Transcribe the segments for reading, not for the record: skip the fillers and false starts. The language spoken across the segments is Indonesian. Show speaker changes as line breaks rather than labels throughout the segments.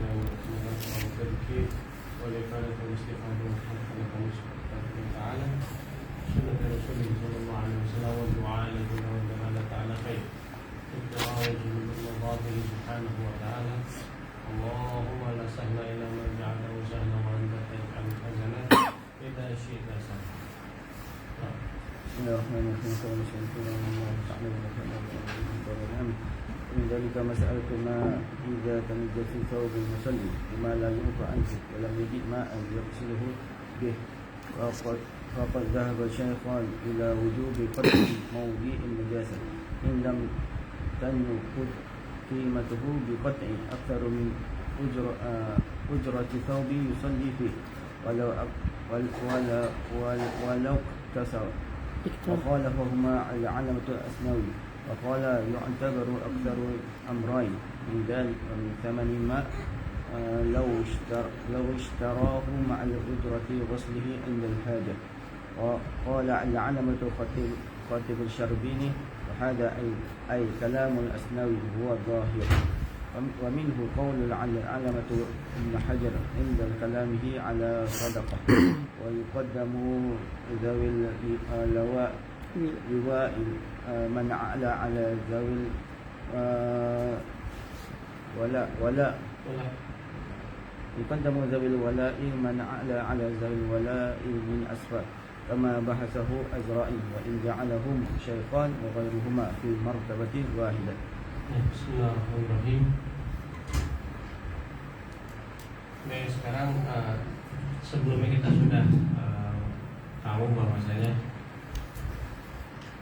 والتذكير والإفادة والاستفادة والحمد لله تعالى سنة رسوله صلى الله عليه وسلم والدعاء لنا والدلالة على خير الدعاء وجل المضافه سبحانه وتعالى اللهم لا سهل إلا ما جعله سهلا وأنت تجعل الحزن إذا شئت سهلا.
بسم الله الرحمن الرحيم. من ذلك مسألة ما إذا تنجس ثوب المصلي بما لا ينفع عنه ولم يجد ماء يغسله به فقد ذهب الشيخان إلى وجوب قطع موضع النجاسة إن لم تنقض قيمته بقطع أكثر من أجرة ثوب يصلي فيه ولو كسر. وخالفهما العلامة الأسنوي وقال يعتبر أكثر أمرين من ذلك ومن ثمن ما لو اشتراه مع الأجرة غسله عند الحاجة. وقال العلامة خطيب الشربيني وهذا أي كلام الأسنوي هو الظاهر. ومنه قول العلامة ابن حجر عند كلامه على صدقة ويقدم ذوي اللواء من على ذوي ولا يقدم ذوي الولاء من على ذوي الولاء من أسفل كما بحثه أزرائيل وإن جعلهم شيخان وغيرهما في مرتبة واحدة.
Bismillahirrahmanirrahim. Baik, sekarang sebelumnya kita sudah tahu bahwasanya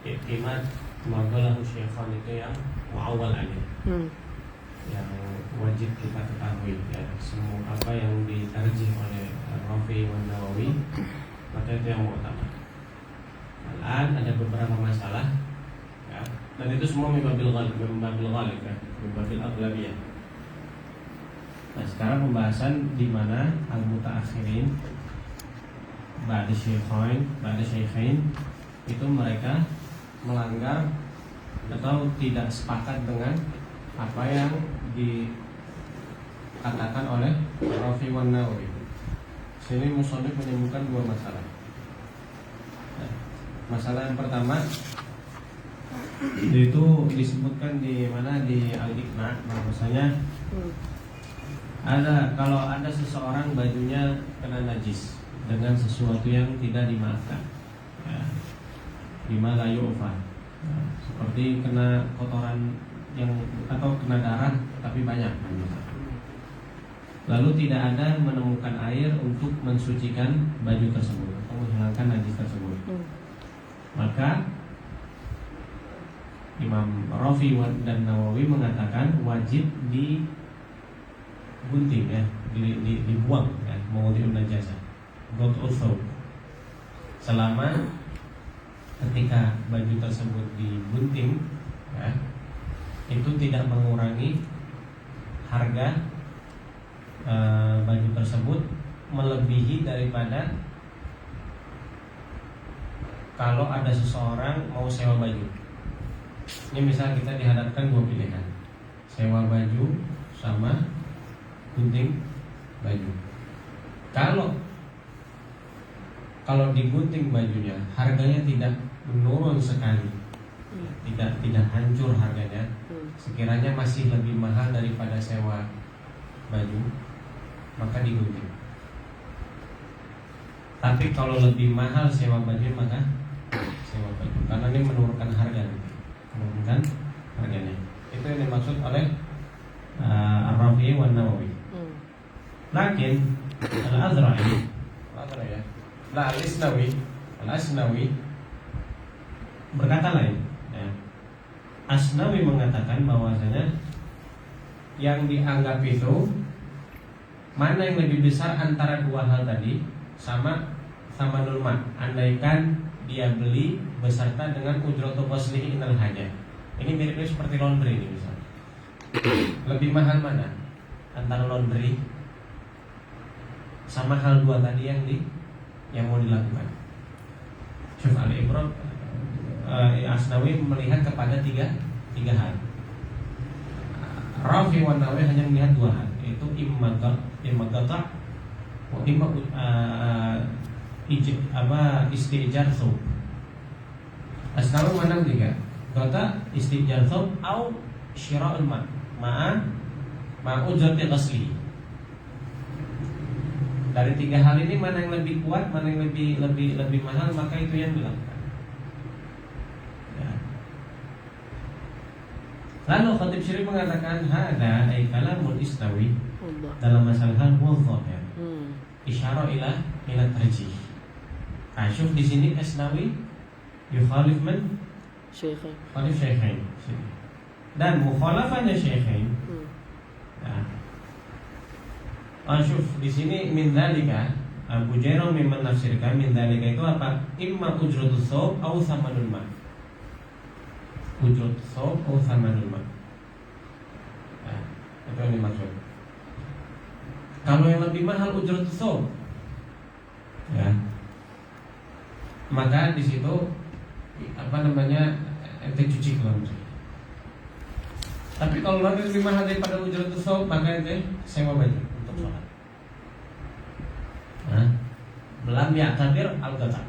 iktimat magalahu syekhan itu yang muawwal aja, yang wajib kita ketahui ya, semua apa yang ditarjih oleh Rafi wa Nawawi maka itu yang utama. Ada beberapa masalah ya, dan itu semua mimbabil ghalib ya, mimbabil aghlabiyah. Nah, sekarang pembahasan di mana al-mutaakhirin ba'da syaikhain itu mereka melanggar atau tidak sepakat dengan apa yang dikatakan oleh Rafi wa Nawawi. Sini musannif menyebutkan dua masalah. Nah, masalah yang pertama itu disebutkan di mana di Al-Iqna, bahwasanya kalau ada seseorang bajunya kena najis dengan sesuatu yang tidak dimaafkan ya, bima la yu'fa, seperti kena kotoran yang atau kena darah tapi banyak, lalu tidak ada menemukan air untuk mensucikan baju tersebut atau menghilangkan najis tersebut, maka Imam Rafi dan Nawawi mengatakan wajib digunting ya, dibuang ya, mawdi'un najasah, ghad'u thawb, selama ketika baju tersebut digunting ya, itu tidak mengurangi harga baju tersebut melebihi daripada kalau ada seseorang mau sewa baju. Ini misal kita dihadapkan dua pilihan, sewa baju sama gunting baju. Kalau digunting bajunya harganya tidak menurun sekali, tidak hancur harganya, sekiranya masih lebih mahal daripada sewa baju, maka digunting. Tapi kalau lebih mahal sewa baju maka sewa baju, karena ini menurunkan harganya. Itu yang dimaksud oleh Ar-Rafi wa Nawawi. Lakin Al-Azra'i ya, Al-Asnawi berkata lain ya. Asnawi mengatakan bahwasanya yang dianggap itu mana yang lebih besar antara dua hal tadi, sama nulmat, andaikan dia beli beserta dengan ujratul ghuslihi inal hajah. Ini mirip-mirip seperti laundry ini misalnya. Lebih mahal mana antara laundry sama hal dua tadi yang mau dilakukan? Syekh Al-Ibrad Asnawi melihat kepada tiga hal. Rafi wa Nawawi hanya melihat dua hal, itu imma qata' wa imma istijar thawb. Asnawi mana tiga? Qata' istijar thawb au syira'ul ma'a ujrati ghasli. Dari tiga hal ini mana yang lebih kuat, mana yang lebih mahal, maka itu yang dilakukan. Ya. Lalu Khatib Syirih mengatakan hada ay kalamul Isnawi dalam masalah hal wadhah. Isyarah ila tarjih. Syuf di sini Asnawi yukhalif man Syekhain. Khalif Syekhain. Dan mukhalafahnya Syekhain. Syuf di sini min dzalika Abu Jairah memang menafsirkan min dzalika itu apa? Imma ujratus thawb au thamanul ma. Ujratus thawb au thamanul ma. Itu yang dimaksud. Kalau yang lebih mahal ujratus thawb, ya, maka di situ ente cuci ke laundry. Tapi kalau lebih mahal daripada ujratus thawb, maka ente sewa baju untuk sholat. Lam ya'tabir al-qata',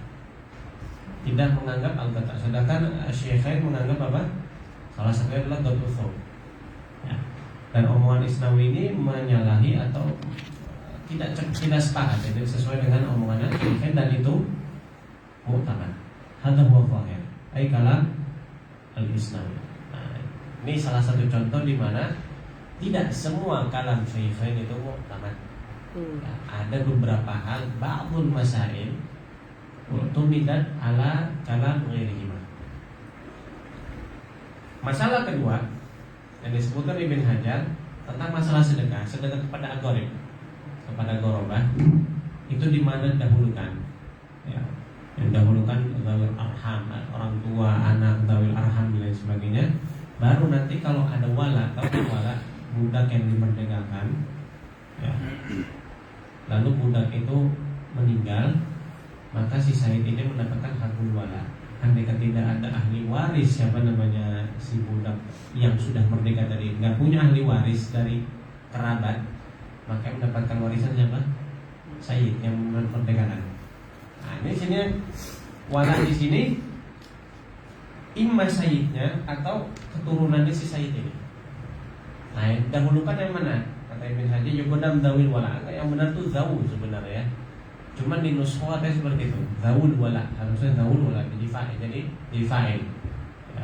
tidak menganggap al-qata'. Sedangkan Syekhain menganggap apa? Salah satunya adalah qat'u thawb. Ya. Dan omongan Isnawi ini menyalahi atau tidak sepakat, jadi sesuai dengan omongannya Syekhain, dan itu mu'tamad. Hadza huwa dhahir. Ai kalam al-Isnawi. Ini salah satu contoh di mana tidak semua kalam Syekhain itu mu'tamad. Ya, ada beberapa hal ba'dul masail tumidat ala kalam ghairihima. Masalah kedua yang disebutkan Ibn Hajar tentang masalah sedekah kepada agorib, kepada gorobah, itu di mana dahulukan, ya, yang dahulukan dzawil arham, orang tua, anak, dzawil arham dan lain sebagainya. Baru nanti kalau ada wala, budak yang dimerdekakan, ya, lalu budak itu meninggal, maka si Said ini mendapatkan hakul wala. Andai tidak ada ahli waris, siapa namanya si budak yang sudah merdeka dari nggak punya ahli waris dari kerabat, maka mendapatkan warisan siapa? Said yang merdekakan. Nah, ini sini wala di sini imma Saidnya atau keturunannya si Said ini. Nah, yang dahulukan yang mana? Kata Ibn Hajar yuqaddam dzawil wala. Yang benar tuh zawu sebenarnya. Cuman di nuskhah ada seperti itu. Zawul wala. Harusnya zawul wala jadi fa'il. Jadi fa'il. Ya.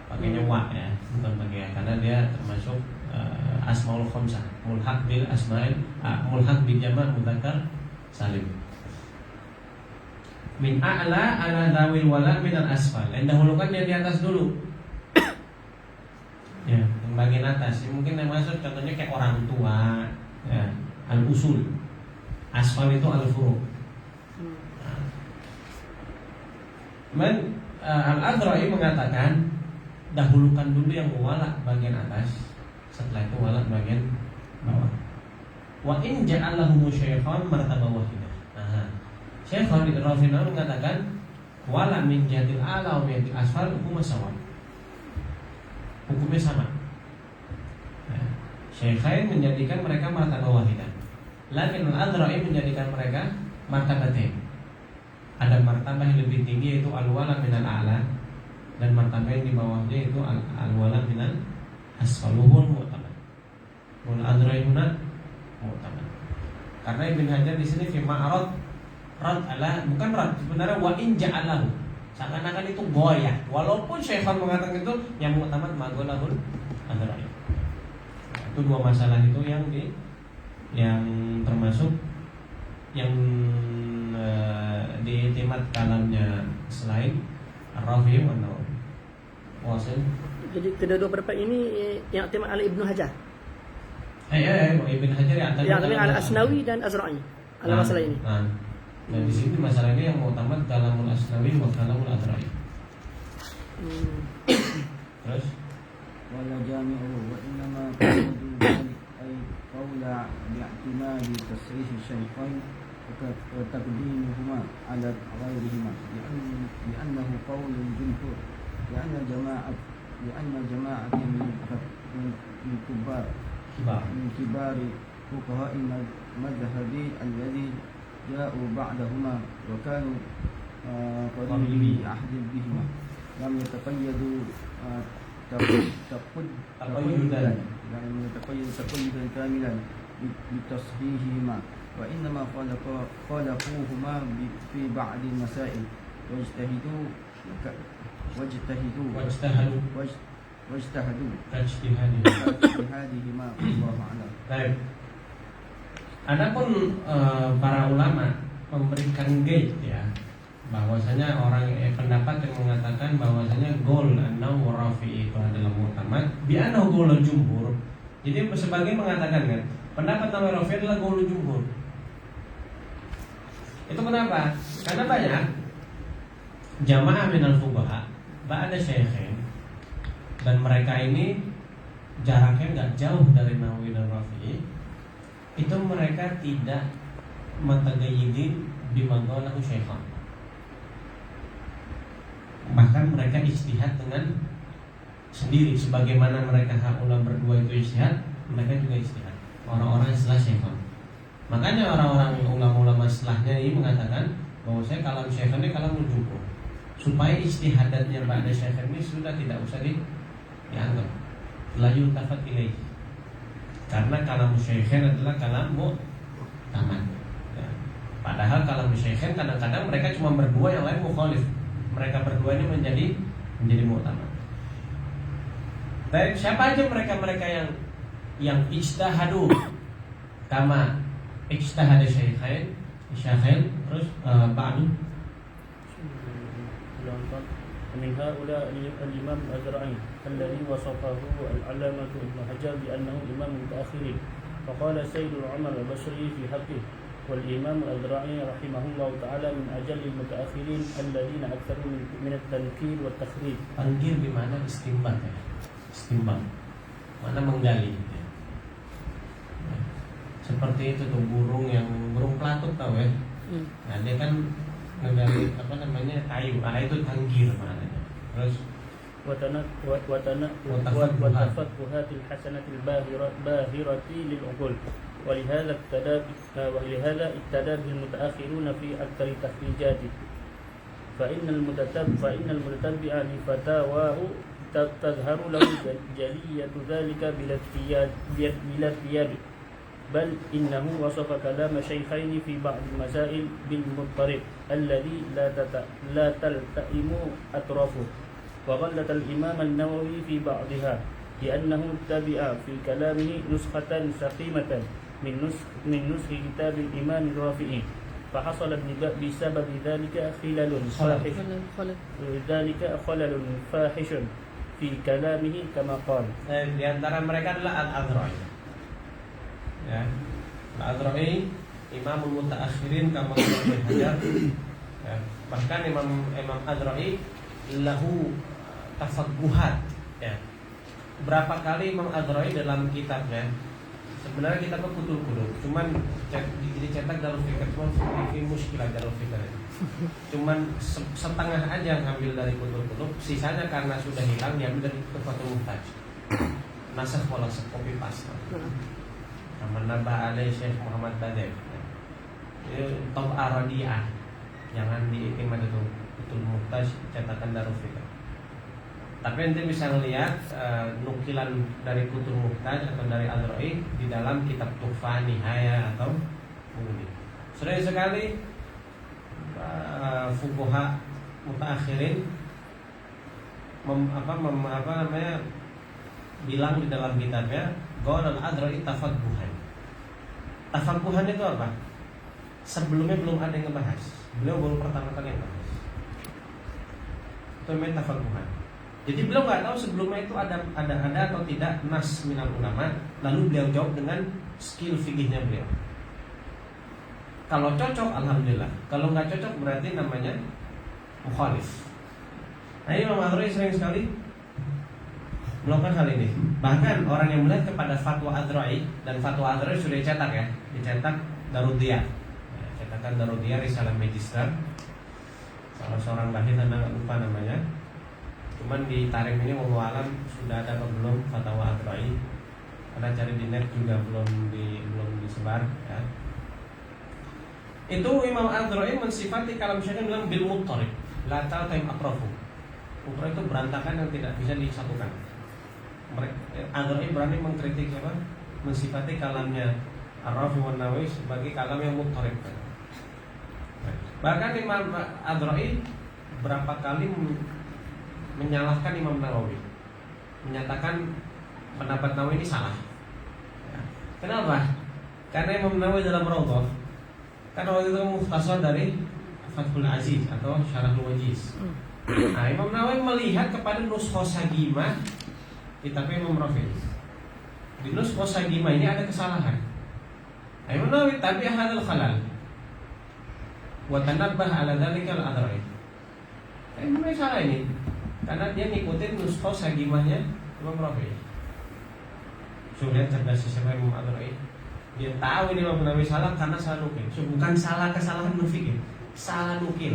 Pakainya wa ya, bukan pakai, karena dia termasuk asmaul khamsah. Mulhaq bil asma'il, mulhaq bil jama' mudzakkar salim. Min a'la ala dzawil wala min al asfal. Yang dahulukan yang di atas dulu. Ya, yang bagian atas. Mungkin yang masuk contohnya kayak orang tua, ya, al-usul. Asfal itu al-furu'. Al-Adra'i mengatakan dahulukan dulu yang wala bagian atas, setelah itu wala bagian bawah. Wa in ja'alahu syaikhan martabah wahidah. Syaikhan di Rafi'ah mengatakan wala min jadil ala wa min asfal hukum sama. Hukumnya sama. Syaikhain menjadikan mereka martabah wahidah. Lakin al-Adra'i menjadikan mereka martabatain. Ada martabah yang lebih tinggi yaitu al-wala minal a'la, dan martabah yang di bawahnya itu al-wala minal asfaluhul mu'tamad. Wal Adra'i huna mu'tamad. Karena Ibn Hajar di sini fi ma'rad rad ala, bukan rad, sebenarnya wa in ja'alahu. Seakan-akan itu goyah. Walaupun Syaikhan mengatakan itu yang mu'tamad magolahul Adra'i. Itu dua masalah itu yang termasuk yang diiktimat kalamnya selain Ar-Rafi' wa Nawawi. Wasil.
Jadi kedua pendapat ini yang iktimat oleh Ibnu Hajar.
Ibn Hajar yang
Al-Asnawi dan Azra'i ala masalah ini.
Dan di sini masalah ini yang mu'tamad kalamul Asnawi wa kalamul Azra'i. Terus
wala jami'u wa innama qawlu ay qawla bi'timadi tasrih syai'ain wa taqdimuhuma ala ghairihima li'annahu qawlun jumhur li'anna jama'atan min kibari فقهاء المذهب الذي جاءوا بعدهما وكانوا قريبي عهد بهما لم يتقيدوا تقيدا كاملا بتصحيحهما وإنما خالفوهما في بعض المسائل واجتهدوا كاجتهادهما والله أعلم.
Baik. Adapun para ulama memberikan gate ya, bahwasanya pendapat yang mengatakan bahwasanya gol an-Nawawi Rafi'i itu adalah mu'tamad bi annahu qaulul jumhur. Jadi sebagai mengatakan kan pendapat Nawawi Rafi'i adalah qaulul jumhur. Itu kenapa? Karena banyak jamaah minal fuqaha ba'da syaikhin, dan mereka ini jaraknya nggak jauh dari Nawawi dan Rafi'i. Itu mereka tidak matagayyidin bima qalahu syaikhan. Bahkan mereka ijtihad dengan sendiri, sebagaimana mereka haula berdua itu ijtihad, mereka juga ijtihad. Orang-orang setelah syaikhan. Makanya orang-orang ulama-ulama setelahnya ini mengatakan bahwa saya kalam syaikhan ini kalam jumhur, supaya ijtihadatnya pada syaikhan ini sudah tidak usah dianggap, la yultafat ilaih. Karena kalam syaikhan adalah kalam mu'tamad ya. Padahal kalam syaikhan kadang-kadang mereka cuma berdua, yang lain mukhalif. Mereka berdua ini menjadi mu'tamad. Baik, siapa aja mereka yang ijtihadu kama ijtihad syaikhain terus ba'du
من هؤلاء الإمام الأزرعي الذي وصفه العلامة ابن حجر بأنه إمام المتأخرين، فقال سيد عمر البصري في حقه: والإمام الأزرعي رحمه الله تعالى من أجل المتأخرين الذين أكثروا من التنكير والتخريج.
Tangkir bimana istimbat ya. Istimbat mana menggali ya. Seperti itu tuh burung pelatuk tahu ya. Nah dia kan menggali kayu. Nah itu tangkir maknanya. Terus
وتفقهات الحسنة الباهرة للعقول، ولهذا اقتدى به المتأخرون في أكثر تخريجاته، فإن المتتبع لفتاواه تظهر له جلية ذلك بلا اختيار، بل إنه وصف كلام شيخين في بعض المسائل بالمضطرب الذي لا تلتئم أطرافه، وغلط الإمام النووي في بعضها لأنه اتبع في كلامه نسخة سقيمة من نسخ كتاب الإمام الرافعي، فحصل بسبب ذلك خلل فاحش في كلامه كما قال.
Di antara mereka adalah Al-Azra'i. Ya, Al-Azra'i Imamul Mutaakhirin kama Ibnu Hajar. Ya, bahkan Imam Azra'i lahu tafaqquhat ya. Berapa kali Imam Azra'i dalam kitabnya, sebenarnya kitabnya kutul-kutul, cuman dicetak dalam fikir, cuma fikir muskilah dalam fikir. Cuman setengah aja ngambil dari kutul-kutul, sisanya karena sudah hilang diambil dari Tuhfatul Muhtaj. Nasakh wala copy paste. Menambah alai Syekh Muhammad Badr. Top Aradiah. Jangan diikmah itu Kutul Muhtaj cetakan Darul Fikr. Tapi nanti bisa melihat nukilan dari Kutul Muhtaj atau dari Azra'i di dalam kitab Tuhfah Nihaya atau Mughni. Sering sekali fuqaha mutaakhirin bilang di dalam kitabnya qaul al-Azra'i tafaqquhan. Tafaqquhan itu apa? Sebelumnya belum ada yang ngebahas. Beliau baru pertama kali yang bahas. Itu namanya tafaqquhan. Jadi beliau nggak tahu sebelumnya itu ada atau tidak nas minal ulama, lalu beliau jawab dengan skill fikihnya beliau. Kalau cocok alhamdulillah, kalau nggak cocok berarti namanya mukhalif. Nah, Imam Azra'i sering sekali melakukan hal ini. Bahkan orang yang melihat kepada fatwa Azra'i, dan fatwa Azra'i sudah dicetak ya, dicetak Darudiyah. Ya, cetakan Darudiyah Risalah Magister. Salah seorang bahir anda nggak lupa namanya. Cuman di Tarim ini wallahu alam sudah ada atau belum fatwa Azra'i. Karena cari di net juga belum di disebar ya. Itu Imam Ad-Dhara'i mensifati kalam Syafi'i bilang bil muttarib, la ta'tim atrafu. Muttarib itu berantakan yang tidak bisa disatukan. Ad-Dhara'i berani mengkritik siapa? Mensifati kalamnya Ar-Rafi wan Nawawi sebagai kalam yang muttarib. Bahkan Imam Ad-Dhara'i berapa kali menyalahkan Imam Nawawi, menyatakan pendapat Nawawi ini salah. Ya. Kenapa? Karena Imam Nawawi dalam Rawdah kan waktu itu mukhtasar dari Fathul Aziz atau Syarahul Wajiz. Nah, Imam Nawawi melihat kepada Nuskha Sagimah kitabnya Imam Rafi'i. Di Nuskha Sagimah ini ada kesalahan. Nah, Imam Nawawi tabi'a hadzal khalal wa tanabbah ala dzalika al-Adrai. Imam Nawawi salah ini karena dia ngikutin Nuskha Sagimahnya Imam Rafi'i. Sudah cerdas siapa Imam Adrai? Dia tahu ini Imam Nawawi salah karena salah nukil. Bukan salah kesalahan berfikir, salah nukil.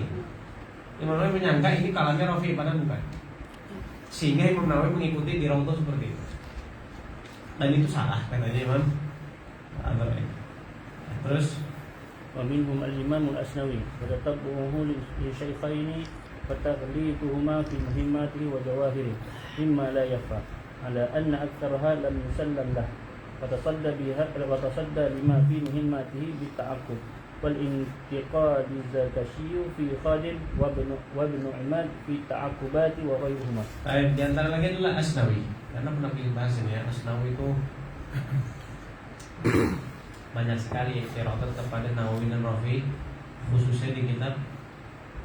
Imam Nawawi menyangka ini kalamnya Rafi'i padahal bukan. Sehingga Imam Nawawi mengikuti di Rawdah seperti itu. Dan itu salah katanya Imam Adrai. Terus
ومنهم الإمام الأسنوي وتتبعه للشيخين وتقليدهما في مهماته وجواهره مما لا يخفى على أن أكثرها لم يسلم له وتصدى لما في مهماته بالتعقب والانتقاد الزركشي في خادم وابن عماد في التعقبات وغيرهما.
Baik, di antara lagi adalah Asnawi. Karena pernah kita bahas ini ya, Asnawi itu banyak sekali ikhtirat kepada Nawawi dan Rafi'i, khususnya di kitab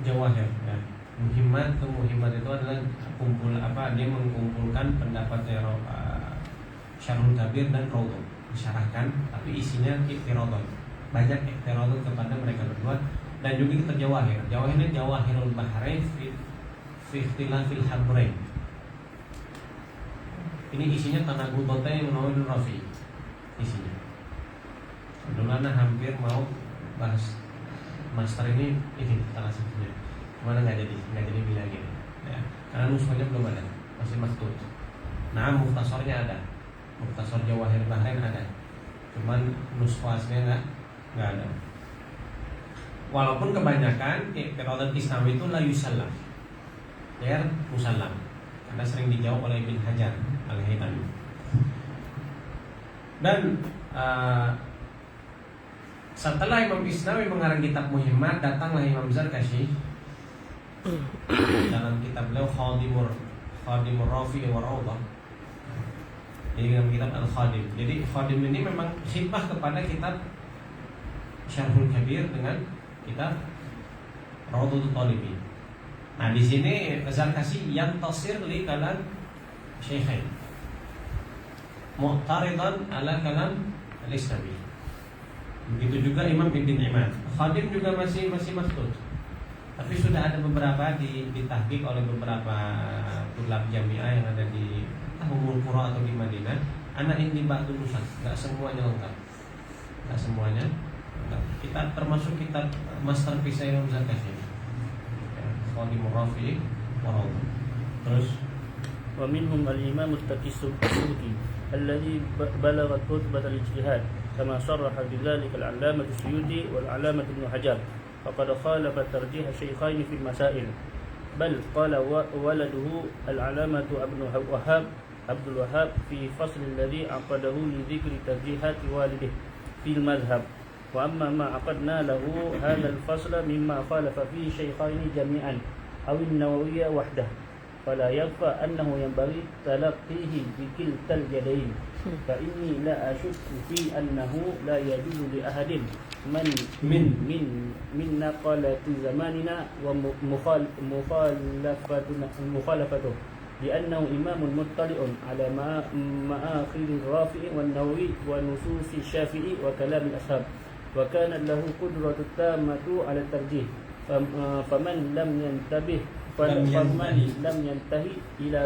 Jawahir ya. Muhimmat itu adalah kumpul dia mengkumpulkan pendapatnya Syarhul Kabir dan Rawdah, disyarahkan tapi isinya ikhtirat. Banyak ikhtirat kepada mereka berdua dan juga kitab Jawahir. Jawahir ini Jawahirul Bahrain fi ikhtilafil habrain. Ini isinya Tanaqudzatain Nawawi dan Rafi'i isinya. Dulu anak hampir mau bahas master ini salah satunya, mana nggak jadi bilang gini, ya. Karena nuskahnya belum ada, masih maktub. Nah, mukhtasarnya ada, mukhtasar Jawahir Bahrain ada, cuman nuskah aslinya nggak ada. Walaupun kebanyakan iqtirat Isnawi itu la yusallam, ya musallam, karena sering dijawab oleh Ibn Hajar Al-Haytami. Dan setelah Imam Isnawi mengarang kitab Muhimmat, datanglah Imam Zarkashi dalam kitab beliau Khadimur Rafi'i wa Rawdah. Jadi dalam kitab Al-Khadim. Jadi Khadim ini memang khidmah kepada kitab Syarhul Kabir dengan kitab Rawdatul Talibin. Nah, di sini Zarkashi yang tasir li kalam Syekhain, mu'taridan ala kalam Al-Isnawi. Begitu juga Imam Ibn Imad. Khadim juga masih maktub. Tapi sudah ada beberapa ditahqiq oleh beberapa tulab jamiah yang ada di Ummul Qura atau di Madinah. Anak ini ba'dul nusan, enggak semuanya lengkap. Enggak semuanya lengkap. Kita termasuk kitab masterpiece Imam Zarkashi. Khadimur Rafi'i wa Rawdah. Terus
ومنهم الإمام التقي السبكي الذي بلغت رتبة الاجتهاد كما صرح بذلك العلامة السيوطي والعلامة ابن حجر فقد خالف ترجيح الشيخين في المسائل بل قال ولده العلامة عبد الوهاب في فصل الذي عقده لذكر ترجيحات والده في المذهب وأما ما عقدنا له هذا الفصل مما خالف فيه الشيخين جميعا أو النووي وحده فلا يخفى أنه ينبغي تلقيه بكلتا اليدين فإني لا أشك في أنه لا يجوز لأحد من نقلة زماننا ومخالفته لأنه إمام مطلع على مآخر الرافع والنووي ونصوص الشافعي وكلام الأصحاب وكانت له قدرة تامة على الترجيح فمن لم ينتهي إلى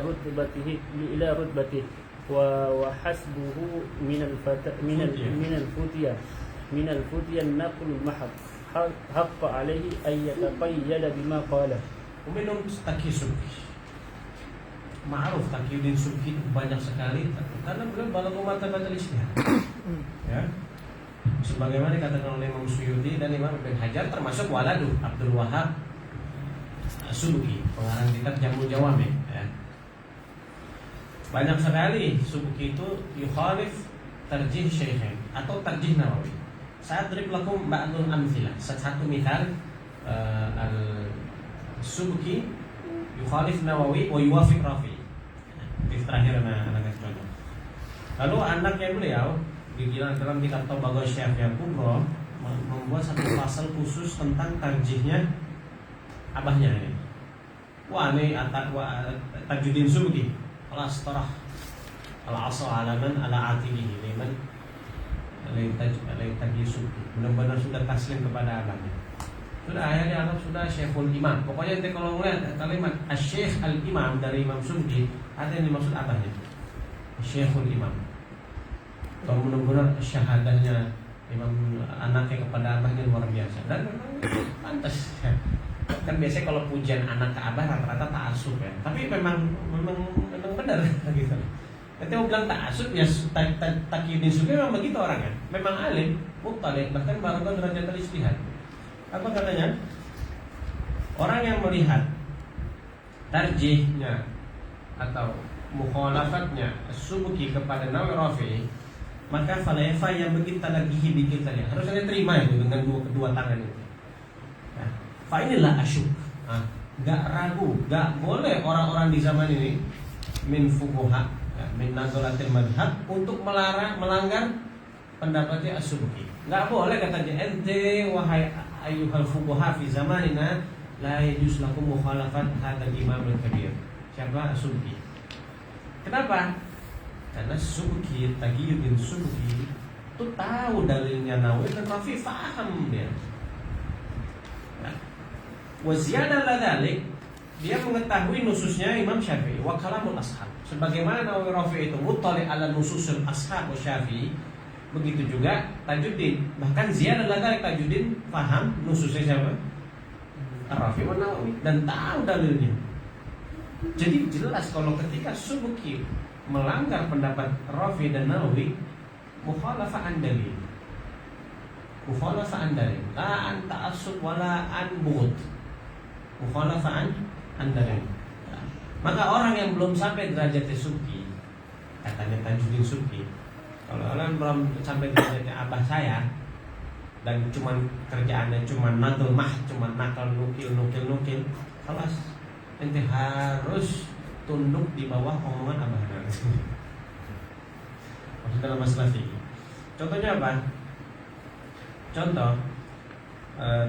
رتبته وحسبه من الفتية النقل المحض حق عليه أن يتقيد بما قاله.
Minum Taqi Subki, ma'ruf Taqiyuddin Subki banyak sekali karena beliau balagh martabatul ijtihad. Ya. Sebagaimana dikatakan oleh Imam Suyuti dan Imam Ibn Hajar, termasuk waladu Abdul Wahab Subki, pengarang kitab Jamul Jawami ya. Banyak sekali Subki itu yukhalif tarjih Syaikhain atau tarjih Nawawi. Saya adrib lakum ba'dul amthilah. Satu misal al-Subki yukhalif Nawawi wa yuwafiq Rafi. Di terakhir anak kasih contoh. Lalu anaknya beliau di dalam kitab Tabaqah Syafi'iyah Kubra membuat satu pasal khusus tentang tarjihnya abahnya ini. Wah ini Tajuddin Subki kelas torah al-asal alaman ala atibihi liman Tajuddin Subki benar-benar sudah taslim kepada abahnya. Sudah akhirnya Arab sudah Syekhul Imam. Pokoknya nanti kalau ngeliat kalimat Asy-Syekh Al-Imam dari Imam Subki, ada yang dimaksud abahnya Syekhul Imam. Kalau benar-benar syahadahnya Imam anaknya kepada abahnya luar biasa. Dan memang pantas kan biasanya kalau pujian anak ke abah rata-rata ta'assub ya. Tapi memang benar gitu. Ketika mau bilang ta'assub ya Taqiyuddin Subki memang begitu orangnya. Memang alim, muqtali, bahkan balaghah derajat al-ijtihad. Apa katanya? Orang yang melihat tarjihnya atau mukhalafatnya Subki kepada Nawawi Rafi'i, maka falefa yang begitu talagihi bikin tadi harusnya terima itu dengan kedua tangan itu. Nah, fa inilah asyuk. Gak ragu, gak boleh orang-orang di zaman ini min fuqaha, min nazalatil madhab untuk melanggar pendapatnya As-Subki. Gak boleh katanya ente wahai ayyuhal fuqaha fi zamanina la yajuz lakum mukhalafat hadzal imam al-kabir. Siapa? As-Subki. Kenapa? Karena Subki, Taqiyuddin Subki itu tahu dalilnya Nawawi dan Rafi, faham dia. Wa ziyada dzalik, dia mengetahui nususnya Imam Syafi'i wa kalamul ashab. Sebagaimana Nawawi Rafi itu muttali ala nususul ashab wa Syafi'i, begitu juga Tajuddin. Bahkan ziyada dzalik Tajuddin paham nususnya siapa? Rafi wa Nawawi dan tahu dalilnya. Jadi jelas kalau ketika Subki melanggar pendapat Rafi dan Nawawi, mukhalafah an dalil. Mukhalafah an dalil. La an ta'assub wala an bughd. Mukhalafah an dalil. Maka orang yang belum sampai derajat Subki, katanya Tajuddin Subki, kalau orang belum sampai derajatnya abah saya dan cuman kerjaannya cuman nadul mah, cuman nakal nukil, kelas ente harus tunduk di bawah omongan abah anda. Maksudnya dalam masalah fikih. Contohnya apa? Contoh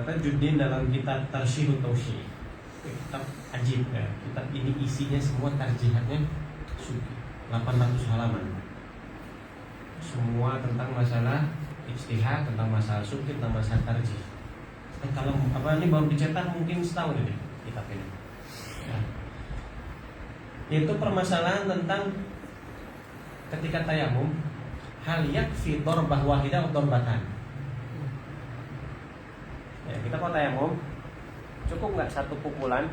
Tajuddin dalam kitab Tarshihut Tauhid, kitab ajib ya. Kitab ini isinya semua tarjihatnya Subki, 800 halaman. Semua tentang masalah ijtihad, tentang masalah Subki, tentang masalah tarjih. Kalau apa ini baru dicetak mungkin setahun ini kitab ini. Ya. Itu permasalahan tentang ketika tayamum, hal yakfi darbah wahidah atau darbatan. Ya, kita kalau tayamum cukup nggak satu pukulan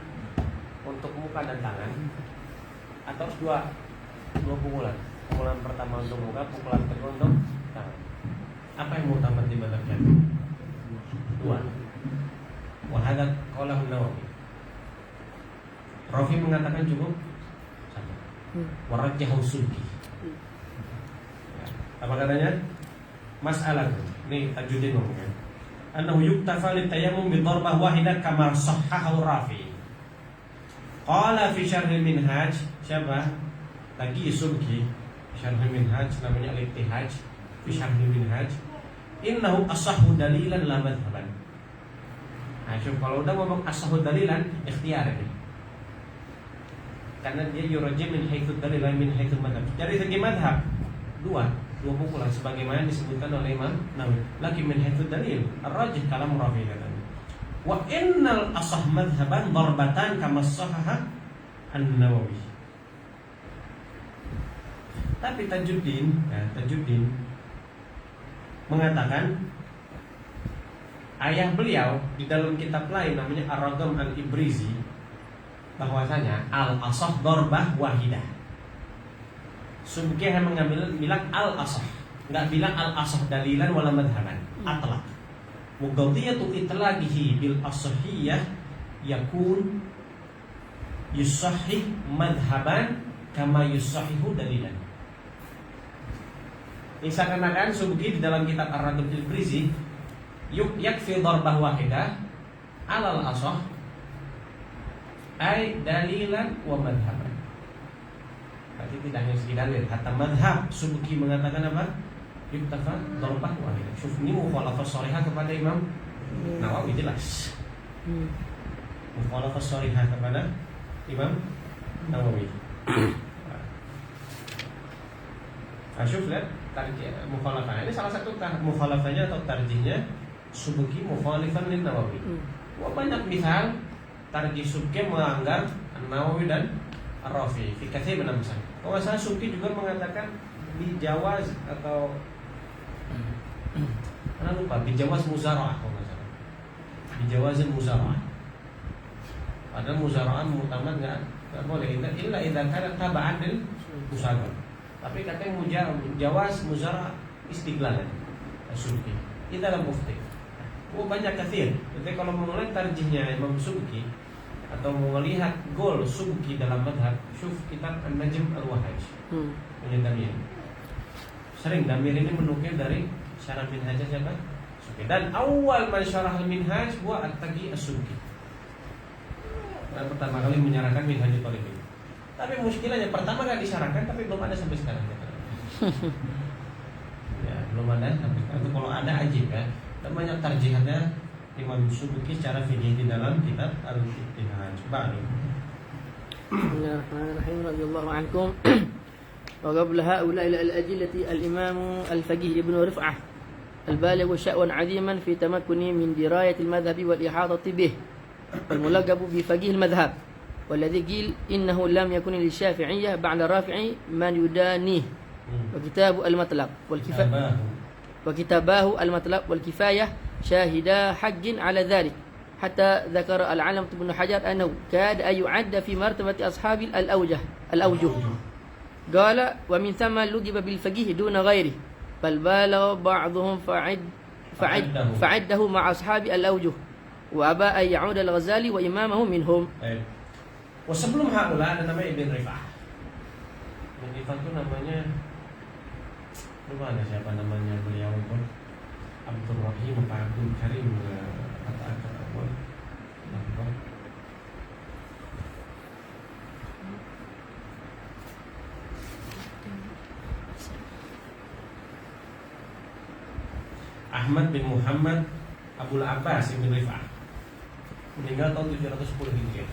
untuk muka dan tangan, atau dua pukulan? Pukulan pertama untuk muka, pukulan kedua untuk tangan. Apa yang utama di madhabnya? Dua. Wahadat qalahu Nawawi. Rafi mengatakan cukup satu. Warajjahu Subki. Ya. Apa katanya? Mas'alah. Ini Tajuddin ngomongnya. Annahu yuktafa litayammum bi darbah wahidah kama sahhahu Rafi. Qala fi syarh al-minhaj, siapa? Lagi Subki. Syarh al-minhaj namanya al-ittihaj. Fi syarh al-minhaj, innahu asahhu dalilan la madhhaban. Nah, kalau udah ngomong asahhu dalilan, ikhtiyar ini. Karena dia yurajji min haitsu dalil min haitsu madhab. Dari segi madhab dua pukulan sebagaimana disebutkan oleh Imam Nawawi. Lakin min haitsu dalil ar-rajih kalam Rafi katanya. Wa innal asah madhhaban darbatan kama sahaha an-Nawawi. Tapi Tajuddin mengatakan ayah beliau di dalam kitab lain namanya Ar-Ragam Al-Ibrizi bahwasanya al-asah darbah wahidah. Subki yang mengambil bilang al-asah. nggak bilang al-asah dalilan wala madhaban, atlaq. Muqaddiyatu itlaqihi bil asahiyah yakun yusahih madhaban kama yusahihu dalilan. Seakan-akan Subki di dalam kitab Ar-Radul Ibrizi yakfi darbah wahidah alal asah ay dalilan wa madhaban. Berarti tidak hanya sekedar dalil, hatta madhab Subki mengatakan apa? Yuktafa darbah wahidah. Syuf ini mukhalafah sharihah kepada Imam Nawawi jelas. Mukhalafah sharihah kepada Imam Nawawi. Syuf lihat tarjih mukhalafah. Ini salah satu mukhalafahnya atau tarjihnya Subki mukhalifan lin Nawawi. Wah, banyak misal tarjih Subki menganggap Nawawi dan Ar-Rafi'i fi katsir min al-misal. Kalau nggak salah Subki juga mengatakan bijawaz atau mana lupa bijawaz muzara'ah kalau nggak salah. Bijawazil muzara'ah. Padahal muzara'ah mutamad nggak boleh illa idza kana taba'an lil musaghar. Tapi katanya jawaz muzara istighlalan Subki. Itu dalam mufti. Banyak kathir. Jadi kalau mengulang tarjihnya Imam Subki atau mau melihat gol Subki dalam madhab, syuf kitab An-Najm Al-Wahaj. Punya Damir. Sering Damir ini menukil dari syarah minhaj siapa? Subki. Dan awal man syarah al-minhaj huwa At-Taqi As-Subki. Dan pertama kali menyarahkan Minhajul Talibin. Tapi muskilahnya pertama kali disyarahkan tapi belum ada sampai sekarang. Ya, belum ada sampai sekarang. Itu kalau ada ajib ya. Dan banyak tarjihatnya Imam Subki secara fikih di dalam kitab Al-Ittihad. Ba'du.
Bismillahirrahmanirrahim. Radhiyallahu ankum. Wa qabla haula ila al-ajillati al-Imam al-Faqih Ibn Rif'ah al-baligh sya'wan 'aziman fi tamakkuni min dirayati al-madhhab wal ihadati bih. Al-mulaqab bi faqih al-madhhab. والذي قيل إنه لم يكن للشافعية بعد الرافعي من يدانيه وكتاب المطلب وكتاباه المطلب والكفاية شاهدا حج على ذلك حتى ذكر العلامة بن حجر أنه كاد أن يعد في مرتبة أصحاب الأوجه قال ومن ثم لقب بالفقيه دون غيره بل بالغ بعضهم فعده مع أصحاب الأوجه وأبى أن يعود الغزالي وإمامه منهم.
Sebelum haula ada namanya Ibn Rif'ah. Ibn Rif'ah itu namanya lupa ada siapa namanya beliau itu Abdul Rahim atau Abdul Karim kata awal. Ahmad bin Muhammad Abul Abbas Ibn Rif'ah meninggal tahun 710 Hijriah.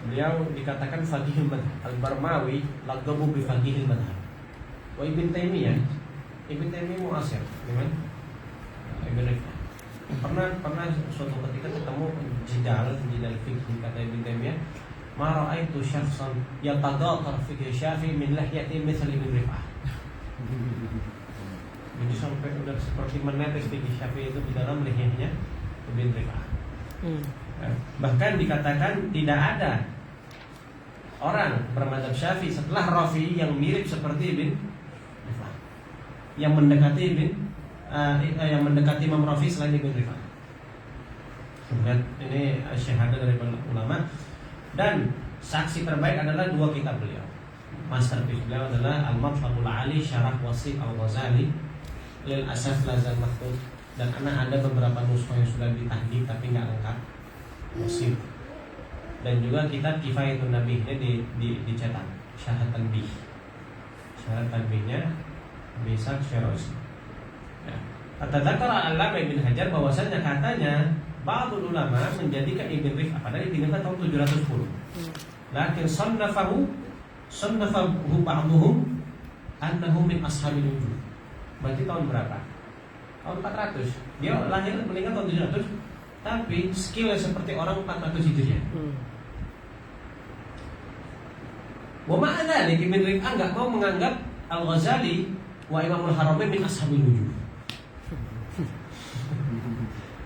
Beliau dikatakan faqihul madhab. Al-Barmawi laqabu bi faqihil madhab. Wa Ibn Taimiyah muasir, gimana? Ibn Rif'ah. Pernah suatu ketika ketemu jidal fikih kata Ibn Taimiyah, ma ra'aitu syakhsan yatadatar fikih Syafi'i min lahyati mithal Ibn Rif'ah. Jadi sampai udah seperti menetes fikih Syafi'i itu di dalam lehernya Ibn Rif'ah. Bahkan dikatakan tidak ada orang bermadzhab Syafi'i setelah Rafi'i yang mirip seperti Ibn Rif'ah, yang mendekati Imam Rafi'i selain Ibn Rif'ah. Dan ini syahadah dari ulama. Dan saksi terbaik adalah dua kitab beliau. Masterpiece beliau adalah Al-Matlabul Ali Syarah Wasi' Al-Ghazali lil asaf lazal maktub. Dan ada beberapa nuskah yang sudah ditahdid tapi nggak lengkap. Musib. Dan juga kitab Kifayatun Nabi ini dicetak Syarah Tanbih. Syarah Tanbihnya bisa Syarahs. Ya. Kata-kata Al-Allamah Ibn Hajar bahwasanya katanya ba'dul ulama menjadikan Ibn Rif'ah padahal Ibn Rif'ah tahun 710. Lakin sannafahu ba'duhum annahu min ashabil wujud. Berarti tahun berapa? Tahun 400. Dia lahir meninggal tahun 700. Tapi skillnya seperti orang 400 Hijriah. Wa ma'ana nih Ibn Rif'ah enggak mau menganggap Al-Ghazali wa Imamul Haramain min ashabil wujud.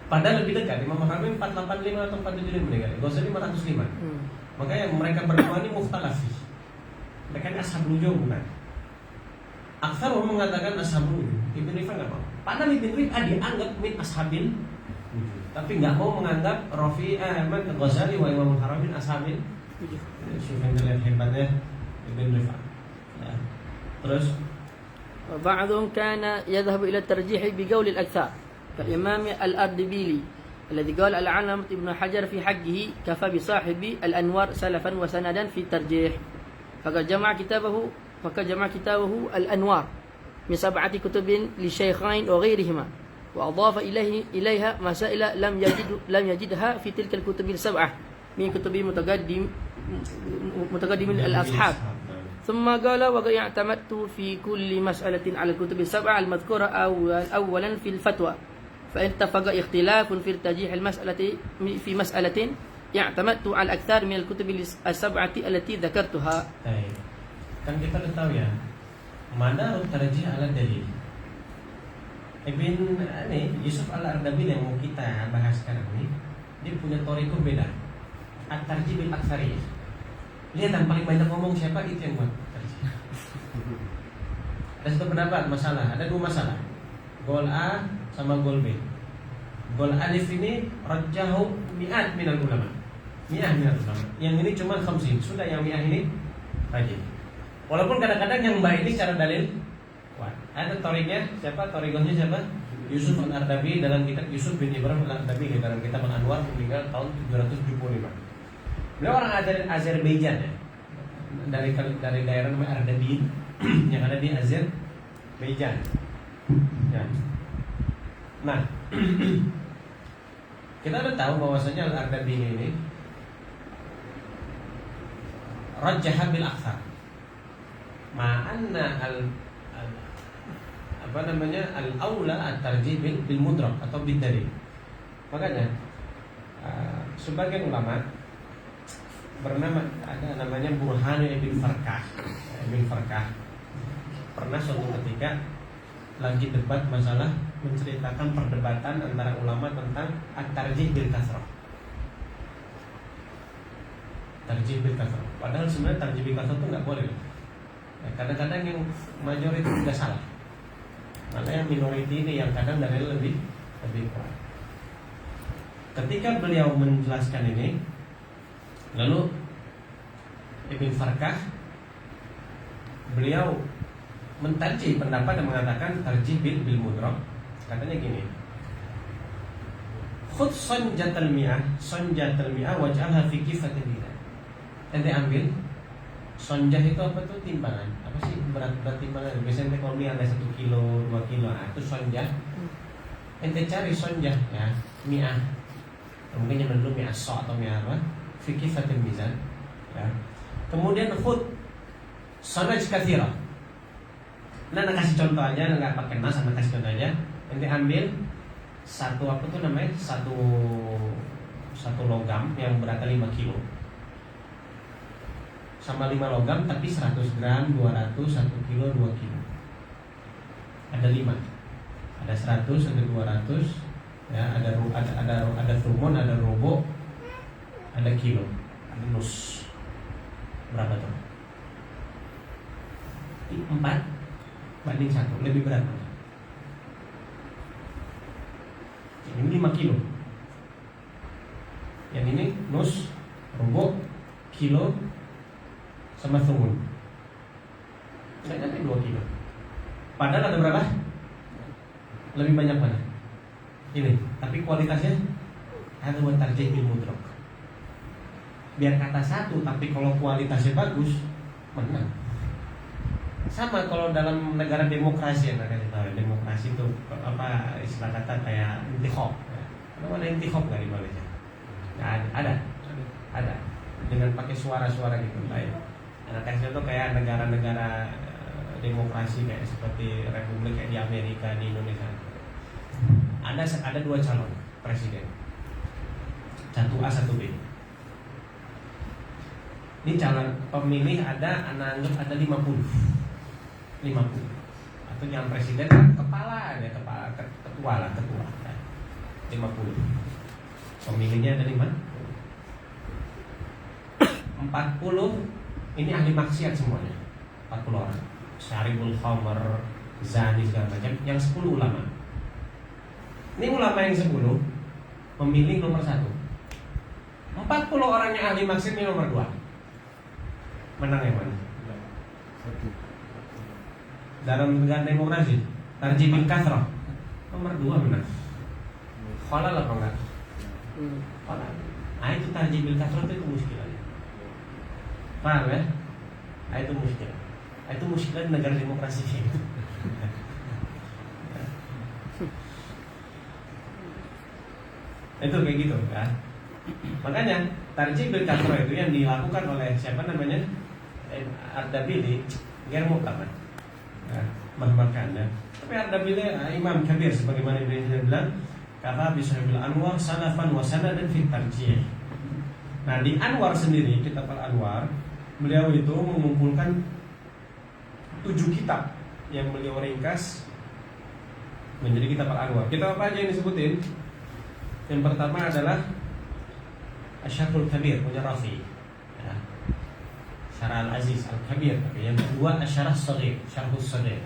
Padahal lebih dekat. Imam Haramain 485 atau 475 meninggal. Ghazali 505. Makanya mereka berdua ini mukhtalaf. Mereka ini ashabul wujud bukan. Aktsaruhum mengatakan ashabul wujud. Ibn Rif'ah nggak mau. Padahal Ibn Rif'ah dianggap min ashabil wujud, tapi nggak mau menganggap Ghazali wa Imam Haramain ashabil wujud. Syukur terlihat hebatnya Ibn Rif'ah. Ya. Terus
وبعضهم كان يذهب إلى الترجيح بقول الأكثر كالإمام الأردبيلي الذي قال العلامة ابن حجر في حقه كفى بصاحب الأنوار سلفا وسندا في الترجيح فقد جمع كتابه الأنوار من 7 كتب للشيخين وغيرهما وأضاف إليها مسائل لم يجدها في تلك الكتب ال7 من كتب متقدم الأصحاب ثم قال وقد اعتمدت في كل مسألة على الكتب ال7 المذكورة أولا في الفتوى فإن اتفق اختلاف في ترجيح المسألة في مسألة اعتمدت على أكثر من الكتب ال7 التي ذكرتها.
Kan kita udah tahu ya, mana tarjih ala dalil. Yusuf al-Ardabil yang mau kita bahas sekarang ini, dia punya toriko beda. At-tarjih bil aktsariyah. Lihat yang paling banyak ngomong siapa, itu yang buat tarjih. Ada satu pendapat masalah, ada 2 masalah. Gol A sama gol B. Gol alif ini rajjahu mi'at minal ulama. Yang ini cuma 50. Sudah yang mi'ah ini rajih. Walaupun kadang-kadang yang baik ini secara dalil kuat. Ada toriknya siapa? Torikohnya siapa? Yusuf al-Ardabi dalam kitab Yusuf bin Ibrahim al-Ardabi dalam kitab Al-Anwar meninggal tahun 775. Beliau orang Azerbaijan ya. Dari daerah namanya Ardabil yang ada di Azerbaijan. Ya. Nah, kita udah tahu bahwasanya Al-Ardabi ini rajjaha bil aktsar. Ma'anna al-aula at-tarjih bil mudrak atau bid dalil. Makanya sebagian ulama ada namanya Burhan ibn Farkah. Pernah suatu ketika lagi debat masalah menceritakan perdebatan antara ulama tentang at-tarjih bil kasrah. Tarjih bil kasrah. Padahal sebenarnya tarjih bil kasrah itu nggak boleh. Kadang-kadang yang majoriti tidak salah, malah yang minoriti ini yang kadang dari lebih kuat. Ketika beliau menjelaskan ini, lalu Ibn Farkah beliau mentarjih pendapat yang mengatakan tarjih bil mudrak. Katanya gini, khudh sanjatal mi'ah waj'alha fi kifatin bina. Ente ambil sonjah itu apa tuh, timbangan. Apa sih berat timbangan? Biasanya kalau ada 1 kilo, 2 kilo, itu sonjah. Ente cari sonjah ya, mi'ah. Mungkin yang dulu mi'ah so atau mi'ah apa? Fikih fatin mizan. Ya. Kemudian khud sanaj katsira. Nah, kasih contoh aja, nggak pakai nas, sama kasih contoh aja. Ente ambil satu apa tuh namanya? Satu logam yang beratnya 5 kilo. Sama 5 logam tapi 100 gram, 200, 1 kilo, 2 kilo. Ada 5. Ada 100, ada 200, ya, ada rumun, ada robo, ada kilo, ada nus. Berapa tuh? 4:1, lebih berat. Ini 5 kilo. Yang ini nus, robo, kilo, sama thumun. Nggak nyampe 2 kilo. Padahal ada berapa? Lebih banyak mana? Ini. Tapi kualitasnya ada buat tarjih bil mudrak. Biar kata satu, tapi kalau kualitasnya bagus, menang. Sama kalau dalam negara demokrasi, yang kita tahu demokrasi itu apa istilah kata kayak intikhab. Ada intikhab nggak di Malaysia? Nggak ada. Dengan pakai suara-suara gitu, baik. Nah, teksnya itu kayak negara-negara demokrasi kayak seperti republik kayak di Amerika, di Indonesia. Ada 2 calon presiden, 1A 1B. Ini calon pemilih ada, anak anggap ada 50 atau calon presiden ketua 50. Pemilihnya ada 5. 40 ini ahli maksiat semuanya, 40 orang. syaribul khamr, zani segala macam, yang 10 ulama. Ini ulama yang 10 memilih nomor 1. 40 orang yang ahli maksud ini nomor 2. Menang yang mana?
Satu.
Dalam negara demokrasi, tarjih bil kathrah, nomor 2 menang. Halal apa enggak? Halal. Nah itu tarjih bil kathrah itu muskilahnya. Paham ya? Nah itu muskilah. Nah, itu muskilah di negara demokrasi itu. Itu kayak gitu ya. Makanya tarjih bil kathrah itu yang dilakukan oleh siapa namanya? Ardabili, dia muktamad. Ya, bahkan ya. Tapi Ardabili Imam Kabir sebagaimana Ibnu bilang, kata Bishabil Anwar sanafan wa sanadan fi tarjih. Nah, di Anwar sendiri, kitab Al-Anwar, beliau itu mengumpulkan 7 kitab yang beliau ringkas menjadi kitab Al-Anwar. Kitab apa aja yang disebutin? Yang pertama adalah Asyarhul Kabir punya Rafi, ya. Syarah Al-Aziz Al-Kabir. Yang kedua Asyarah Shaghir, Syarhul Shaghir.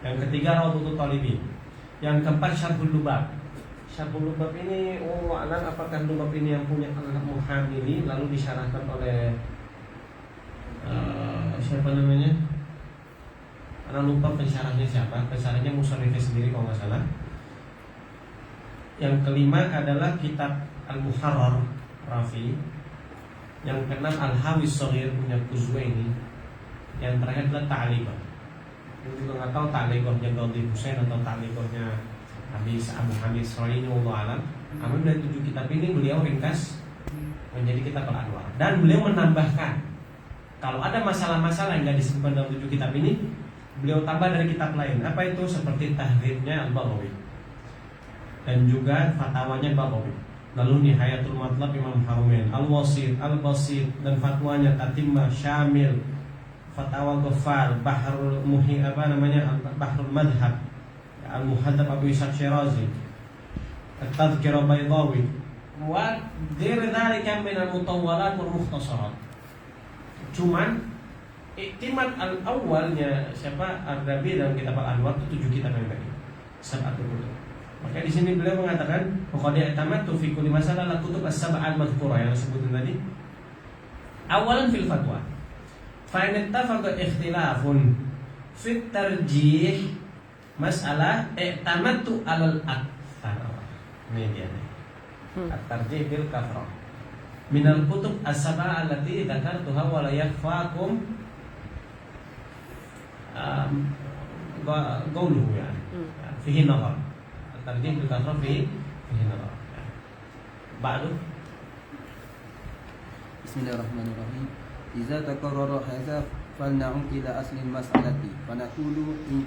Yang ketiga Rawdatul Talibin. Yang keempat Syarhul Lubab. Syarhul Lubab ini, alam apakah Lubab ini yang punya anak Muhammili lalu disyarahkan oleh siapa namanya? Anak lupa pensyarahnya siapa? Pensyarahnya Musannif sendiri kalau nggak salah. Yang kelima adalah kitab Al-Muharrar Rafi. Yang keenam Al-Hawis Shaghir punya Quzwaini. Yang terakhir adalah Ta'liqah. Ini juga nggak tahu Ta'liqahnya Qadhi Husain atau Ta'liqahnya Habis Abu Hamid Sholini wallahu alam. Namun dari 7 kitab ini beliau ringkas menjadi kitab Al-Anwar. Dan beliau menambahkan kalau ada masalah-masalah yang nggak disebutkan dalam 7 kitab ini, beliau tambah dari kitab lain. Apa itu? Seperti Tahdzibnya Al-Baghawi dan juga fatwanya Baghawi. Lalu Nihayatul Matlab Imam Harumain, Al-Wasit, Al-Basit, dan fatwanya Tatimah Syamil, Fatwa Ghaffar, Bahrul Muhi Bahrul Madhab, Al-Muhadzab Abu Ishaq Syirazi, At-Tadhkirah Baydawi, wa ghairi dzalika min al-mutawwalat wal mukhtasarat. Cuman iktimat al-awwalnya siapa? Ar-Rabi dalam kitab Al-Anwar itu 7 kitab yang tadi. Sab'atul kutub. Maka di sini beliau mengatakan qad i'tamadtu fi kulli masalah la kutub as-sab'al madhkura yang disebutin tadi. Awalan fil fatwa. Fa in ittafaqa ikhtilafun fit tarjih masalah i'tamadtu alal aktsar. Ini dia nih. At-tarjih bil kathrah. Minal kutub as-sab'a allati dzakartuha wa la yakfakum qawluhu ya. Fihi nazar. Tarjih bil kathrah fihi nazar. Ba'du.
Bismillahirrahmanirrahim. Idza takarrara hadza falna'ud ila asli al-mas'alati fa naqulu in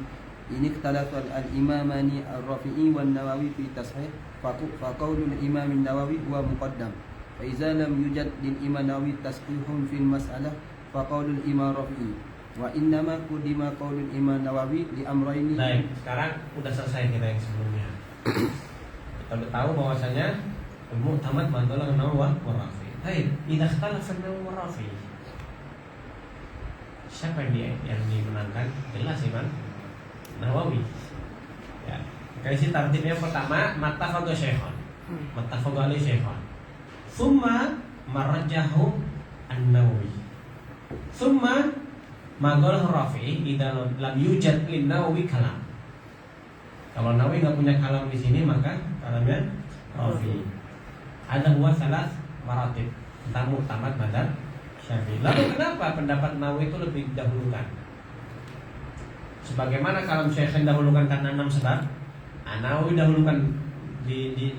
ikhtalafa al-imamani ar-Rafi'i wan-Nawawi fi tashih fa qawlu al-imam an-Nawawi huwa muqaddam. Fa idza lam yujad lil-imam Nawawi tasqihun fil mas'alah fa qawlu al-imam Rafi'i wa innama qudima qawlu al-imam Nawawi li amrayni.
Baik, sekarang udah selesai kita yang sebelumnya. Kita udah tahu bahwasanya al-mu'tamad mantulah Nawawi wa Rafi. Baik, idza ikhtalafa an-Nawawi wa Rafi. Siapa yang dimenangkan? Jelas Imam Nawawi. Ya. Kasih tartibnya pertama mattafaqa syaikhan. Mattafaqa alaihi syaikhan. Tsumma marajjahu an-Nawawi. Tsumma maqalah Rafi idza lam yujad lin Nawawi kalam. Kalau Nawawi enggak punya kalam di sini maka kalamnya Rafi. Ada huwa salas maratib. Tentang mu'tamad madzhab Syafi'i. Lalu kenapa pendapat Nawawi itu lebih didahulukan? Sebagaimana kalam Syaikhin dahulukan karena 6 sebab, Nawawi dahulukan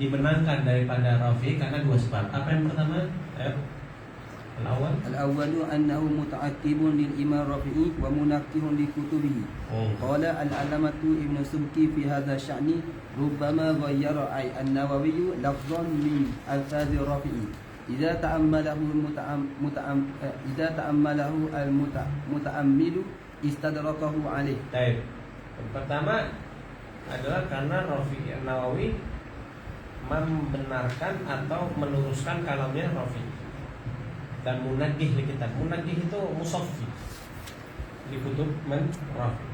dimenangkan daripada Rafi karena 2 sebab. Apa yang pertama?
Al-awwalu annahu muta'aqqibun lil Imam Rafi'i wa munaqqihun li kutubihi. Qala al-alamatu Ibn Subki fi hadha sya'ni rubbama ghayyara ay an-Nawawi lafzan min al-fadhi Rafi'i. Idza ta'ammalahu al-muta'ammilu istadrakahu alaih.
Baik. Yang pertama adalah karena Rafi Nawawi membenarkan atau meluruskan kalamnya Rafi dan munagih li kitab. Munagih itu musaffi. di kutub Rafi.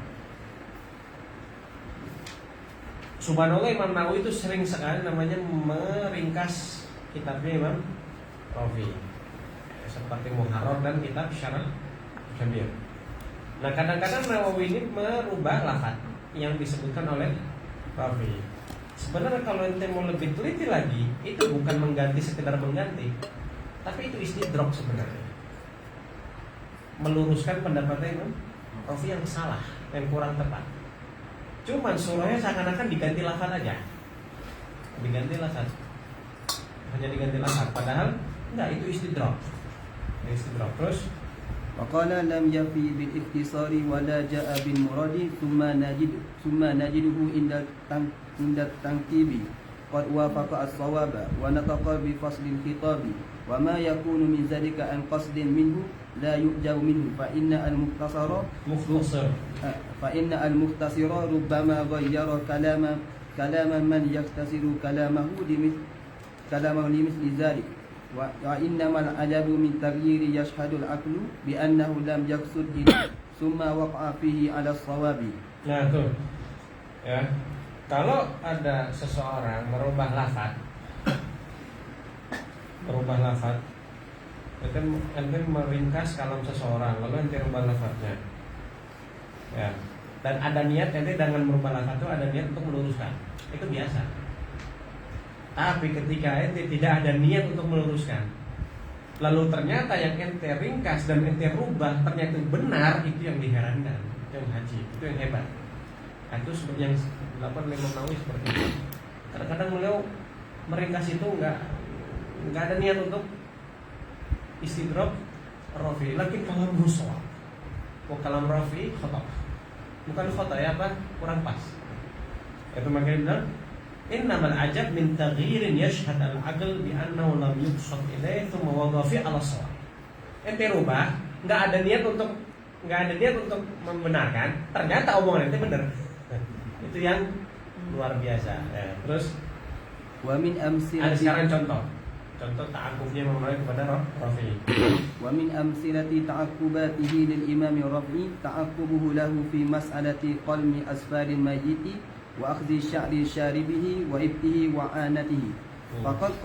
Subhanallah, Imam Nawawi itu sering sekali namanya meringkas kitabnya Imam Rafi, seperti Muharrar dan kitab Syarah Kabir. Nah, kadang-kadang Nawawi ini merubah lafaz yang disebutkan oleh Rafi. Sebenarnya kalau ente mau lebih teliti lagi, itu bukan mengganti sekedar mengganti, tapi itu istidrok sebenarnya, meluruskan pendapatnya Imam Rafi yang salah, yang kurang tepat. Cuman surahnya seakan-akan diganti lafaz aja, diganti lafaz, hanya diganti lafaz, padahal enggak, itu istidrok. Istidrok. Terus
وقال لم يفي بالاختصار ولا جاء بالمراد ثم نجده عند التنكيب قد وافق الصواب ونطق بفصل الخطاب وما يكون من ذلك عن قصد منه لا يؤجر منه فإن المختصر ربما غير كلام من يختصر كلامه لمثل ذلك وإنما العجب من تغيير يشهد العقل بأنه لم يقصد ثم وقع فيه على الصواب.
Nah tuh, ya, kalau ada seseorang merubah lafaz, ente meringkas kalam seseorang, lalu ente rubah lafaznya, ya, dan ada niat ente dengan merubah lafaz itu ada niat untuk meluruskan, itu biasa. Tapi ketika ente tidak ada niat untuk meluruskan, lalu ternyata yang ente ringkas dan ente rubah ternyata benar, itu yang diherankan, itu yang haji, itu yang hebat. Nah, itu seperti yang dilakukan oleh Imam Nawawi seperti itu. Kadang-kadang beliau meringkas itu nggak ada niat untuk istidrok Rafi, lakin kalam musawab, kalam Rafi khata, bukan khata ya, apa, kurang pas. Itu makanya bilang innamal ajab min taghyirin yashhad al-aql bi annahu lam yuqsad ilayhi thumma wada'a fi al-shawab. Ente rubah, nggak ada niat untuk membenarkan, ternyata omongan ente benar. Itu yang luar biasa. Ya, terus
Wa min
ada sekarang contoh ta'aqqubnya Imam Nawawi kepada Rafi.
Wa min amsilati ta'aqqubatihi lil Imam Rafi ta'aqqubuhu lahu fi mas'alati qalmi asfaril mayyiti wa akhdhi sya'ri syaribihi wa ibtihi wa anatihi. Faqad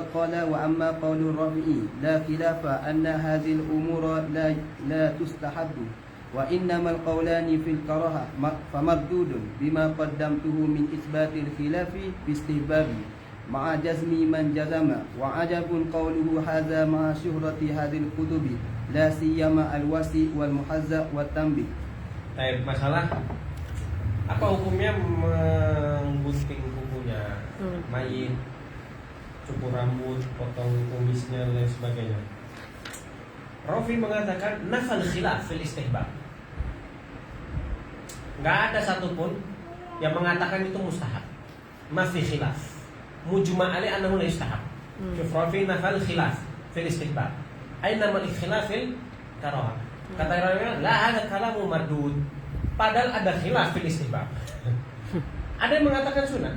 qala wa amma qawlu Rafi'i la khilafa anna hadhihi al-umura la tustahabbu wa innamal qawlani fil karaha famardudun bima qaddamtuhu min isbatil khilafi bi istihbabi ma'a jazmi man jazama wa ajabun qawluhu hadha ma'a syuhrati hadhil kutubi la siyama al-wasi wal muhazza wat tanbih.
Baik, masalah apa hukumnya menggunting kukunya mayit, cukur rambut, potong kumisnya dan lain sebagainya. Rafi mengatakan nafal khilaf fil istihbab. Enggak ada satupun yang mengatakan itu mustahab. Ma fi khilaf. Mujma' alai annahu la yustahab. Rafi nafal khilaf fil istihbab. Aina mal khilaf fil karahah. Kata Rafi, la hada kalamu mardud. Padahal ada khilaf fil istihbab. Ada yang mengatakan sunnah.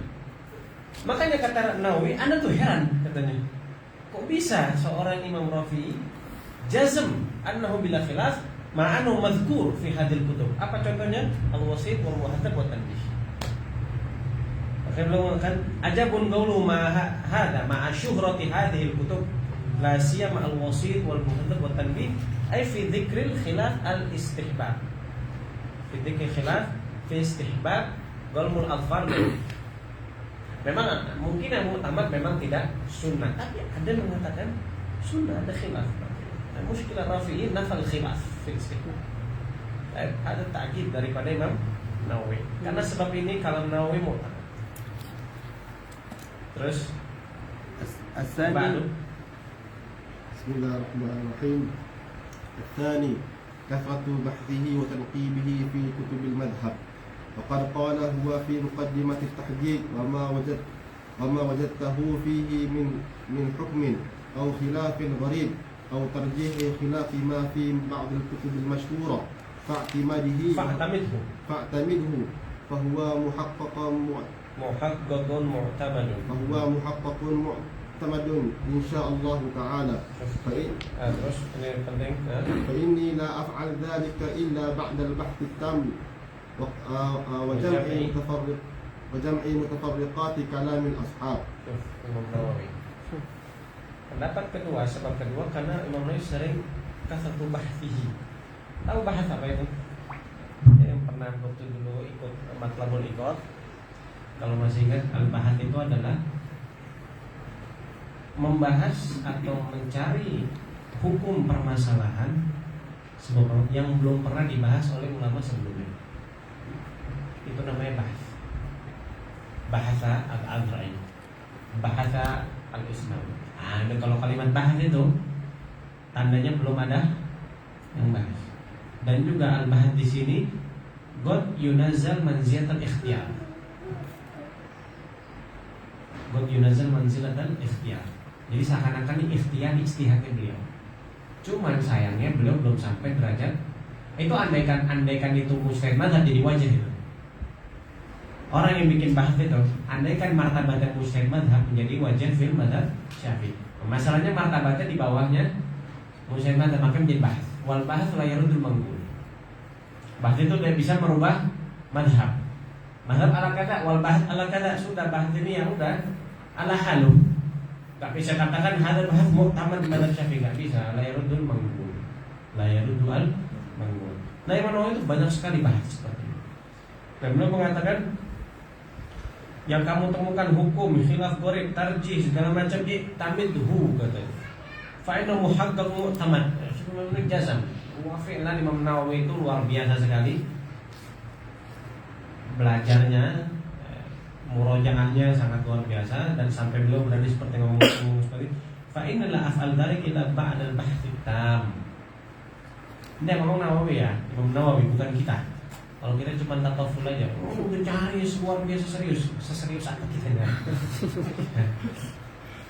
Makanya kata Nawawi, Anda tuh heran katanya. Kok bisa seorang Imam Rafi jazm annahu bila khilaf ma'anu madhkur fi hadil kutub. Apa contohnya? Al-Wasit wal Muhadzab wa Tanbih. Makanya beliau mengatakan ajabun qawlu ma hada ma'a syuhrati hadhil kutub la siyama al-Wasit wal Muhadzab wa Tanbih ay fi dzikril khilaf al-istihbab. Fi dzikri khilaf fi istihbab qalmul adfar. Memang mungkin yang mutamat memang tidak sunnah, tapi ada yang mengatakan sunnah, ada khilaf. Muskilah Rafi'i nafal khilaf fil istihbab. Ada ta'kid daripada Imam Nawawi. Karena sebab ini kalau Nawawi mutamat. Terus
As-sani
Bismillahirrahmanirrahim. الثاني كثرة بحثه وتنقيبه في كتب المذهب. وقد قال هو في مقدمة التحقيق وما وجدته فيه من حكم أو خلاف غريب أو ترجيح خلاف ما في بعض الكتب المشهورة فاعتمده فهو محقق معتمد معتمد إن شاء الله تعالى
Terus ini penting.
فإني لا أفعل ذلك إلا بعد البحث التام وجمع متفرقات كلام الأصحاب.
Imam Nawawi. Pendapat kedua, sebab kedua karena Imam Nawawi sering kasatu bahsihi. Tahu bahas apa itu? Yang pernah waktu dulu ikut Matlabul Iqad, kalau masih ingat, al-bahas itu adalah membahas atau mencari hukum permasalahan yang belum pernah dibahas oleh ulama sebelumnya. Itu namanya bahas. Bahasa al-adrai, bahasa al-islam. Nah, kalau kalimat bahas itu tandanya belum ada yang bahas. Dan juga al-bahas di sini God yunazal manzilatal ikhtiyar. God yunazal manzilatal ikhtiyar. Jadi seakan-akan ini ikhtiar ijtihadnya beliau. Cuman sayangnya beliau belum sampai derajat itu. Andaikan itu mujtahid mazhab jadi wajah itu. Orang yang bikin bahas itu, andaikan martabatnya mujtahid mazhab menjadi wajah fil mazhab Syafi'i. Masalahnya martabatnya di bawahnya mujtahid mazhab, maka menjadi bahas. Wal bahas la yarudul manqul. Bahas itu tidak bisa merubah mazhab. Mazhab ala kada, wal bahas ala kada, sudah bahas ini yang udah ala halu. Tak bisa katakan hadal bahas mu'tamad di mazhab Syafi'i, enggak bisa. La yarudul manqul. La yarudul manqul. Nah, Imam Nawawi itu banyak sekali bahas seperti ini. Dan beliau mengatakan yang kamu temukan hukum, khilaf gharib, tarjih segala macam tamidhu katanya. Fa inna muhaqqaq mu'tamad. Sebenarnya jazam. Wa fi'lan Imam Nawawi itu luar biasa sekali. Belajarnya, murojaahnya sangat luar biasa, dan sampai beliau berani seperti ngomong seperti fa inna la af'al dzalik ila ba'dal bahthi tam. Ini ngomong Nawawi ya, Imam Nawawi, bukan kita. Kalau kita cuma tatawuf aja, udah cari luar biasa seserius apa kita ya.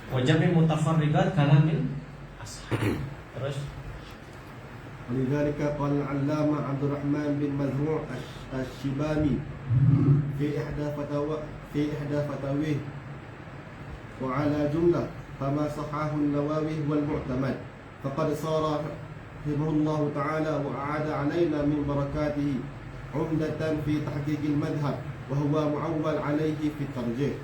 Wajibnya mutafarriqat kalamil ashab. Terus
ولذلك قال العلامة عبد الرحمن بن مزروع الشيباني في إحدى فتاويه وعلى جملة فما صححه النووي هو المعتمد فقد صار رحمه الله تعالى وأعاد علينا من بركاته عمدة في تحقيق المذهب وهو معول عليه في الترجيح.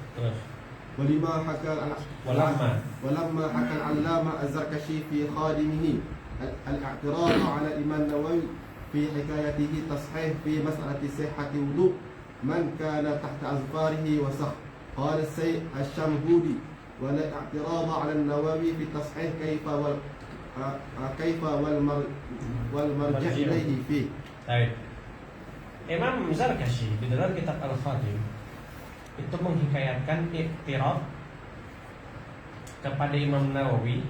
ولما حكى العلامة الزركشي في خادمه الاعتراض على الإمام النووي في حكايته تصحيح في مسألة صحة وضوء من كان تحت أظفاره وسخ. قال السيد الشمهودي ولا اعتراض على النووي في تصحيح كيف والمرجع إليه فيه.
Imam Zarkashi di dalam kitab Al-Khadim itu menghikayatkan iktiraf kepada Imam Nawawi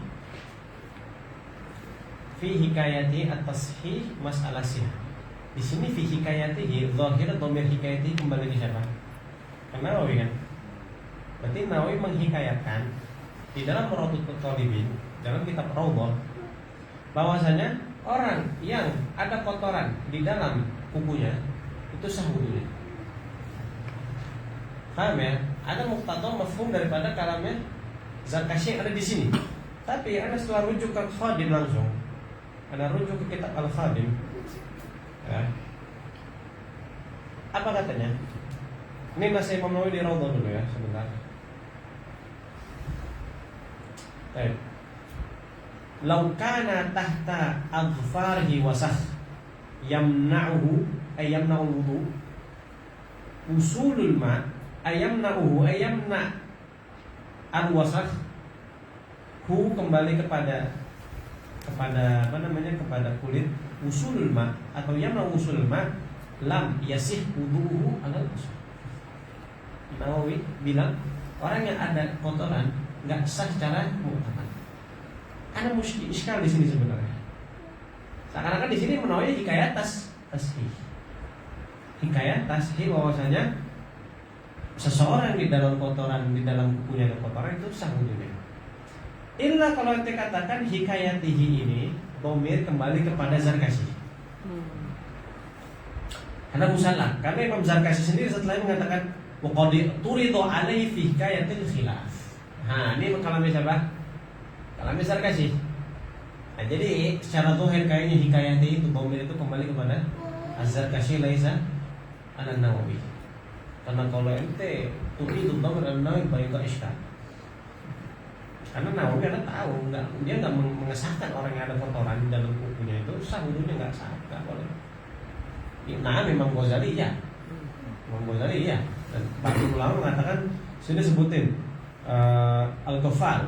fi hikayati at-tashih mas'alah sihah. Di sini fi hikayatihi zahir dhamir hikayati kembali ke siapa? Ke Nawawi kan? Berarti Nawawi menghikayatkan di dalam Rawdatul Talibin, dalam kitab Rawdah, bahwasanya orang yang ada kotoran di dalam kukunya itu sah wudunya. Paham ya? Ada muqtada mafhum daripada kalamnya Zarkashi yang ada di sini. Tapi Anda setelah rujuk ke Khadim langsung, Anda rujuk ke kitab Al-Khadim, ya. Apa katanya? Ini nasihat Imam Nawawi di Rawdah dulu ya, sebentar. Baik. Lau kana tahta adfarihi wasakh yamna'uhu ayamna'ul wudu usulul ma ayamna'uhu ayamna' al-wasakh hu kembali kepada apa namanya, kepada kulit. Usulul ma atau yamna'u usulul ma lam yasih wudu'uhu alal wasakh. Nawawi bilang orang yang ada kotoran enggak sah secara mu'tamad. Ada musyrik iskal di sini sebenarnya. Seakan-akan di sini Nawawi hikayat tashih. Hikayat tashih bahwasanya seseorang di dalam kotoran, di dalam kukunya ada kotoran itu sah wudunya. Illa kalau kita katakan hikayatihi ini dhamir kembali kepada Zarkashi. Karena musallam, karena Imam Zarkashi sendiri setelah mengatakan wa qad turidu alaihi fi hikayatil khilaf. Nah, ini kalami siapa? Kalami Zarkashi. Nah, jadi secara zahir kayaknya hikayat itu Dhamir itu kembali kepada Az-Zarkashi laisa An-Nawawi. Karena kalau ente itu Dhamir An-Nawawi banyak iskal. Karena Nawawi kan tahu, dia nggak mengesahkan orang yang ada kotoran di dalam bukunya itu sah, wudunya nggak sah, nggak boleh. Nah, memang Ghazali ya, Imam Ghazali ya. Dan bagi ulama mengatakan sini sebutin Al-Ghafal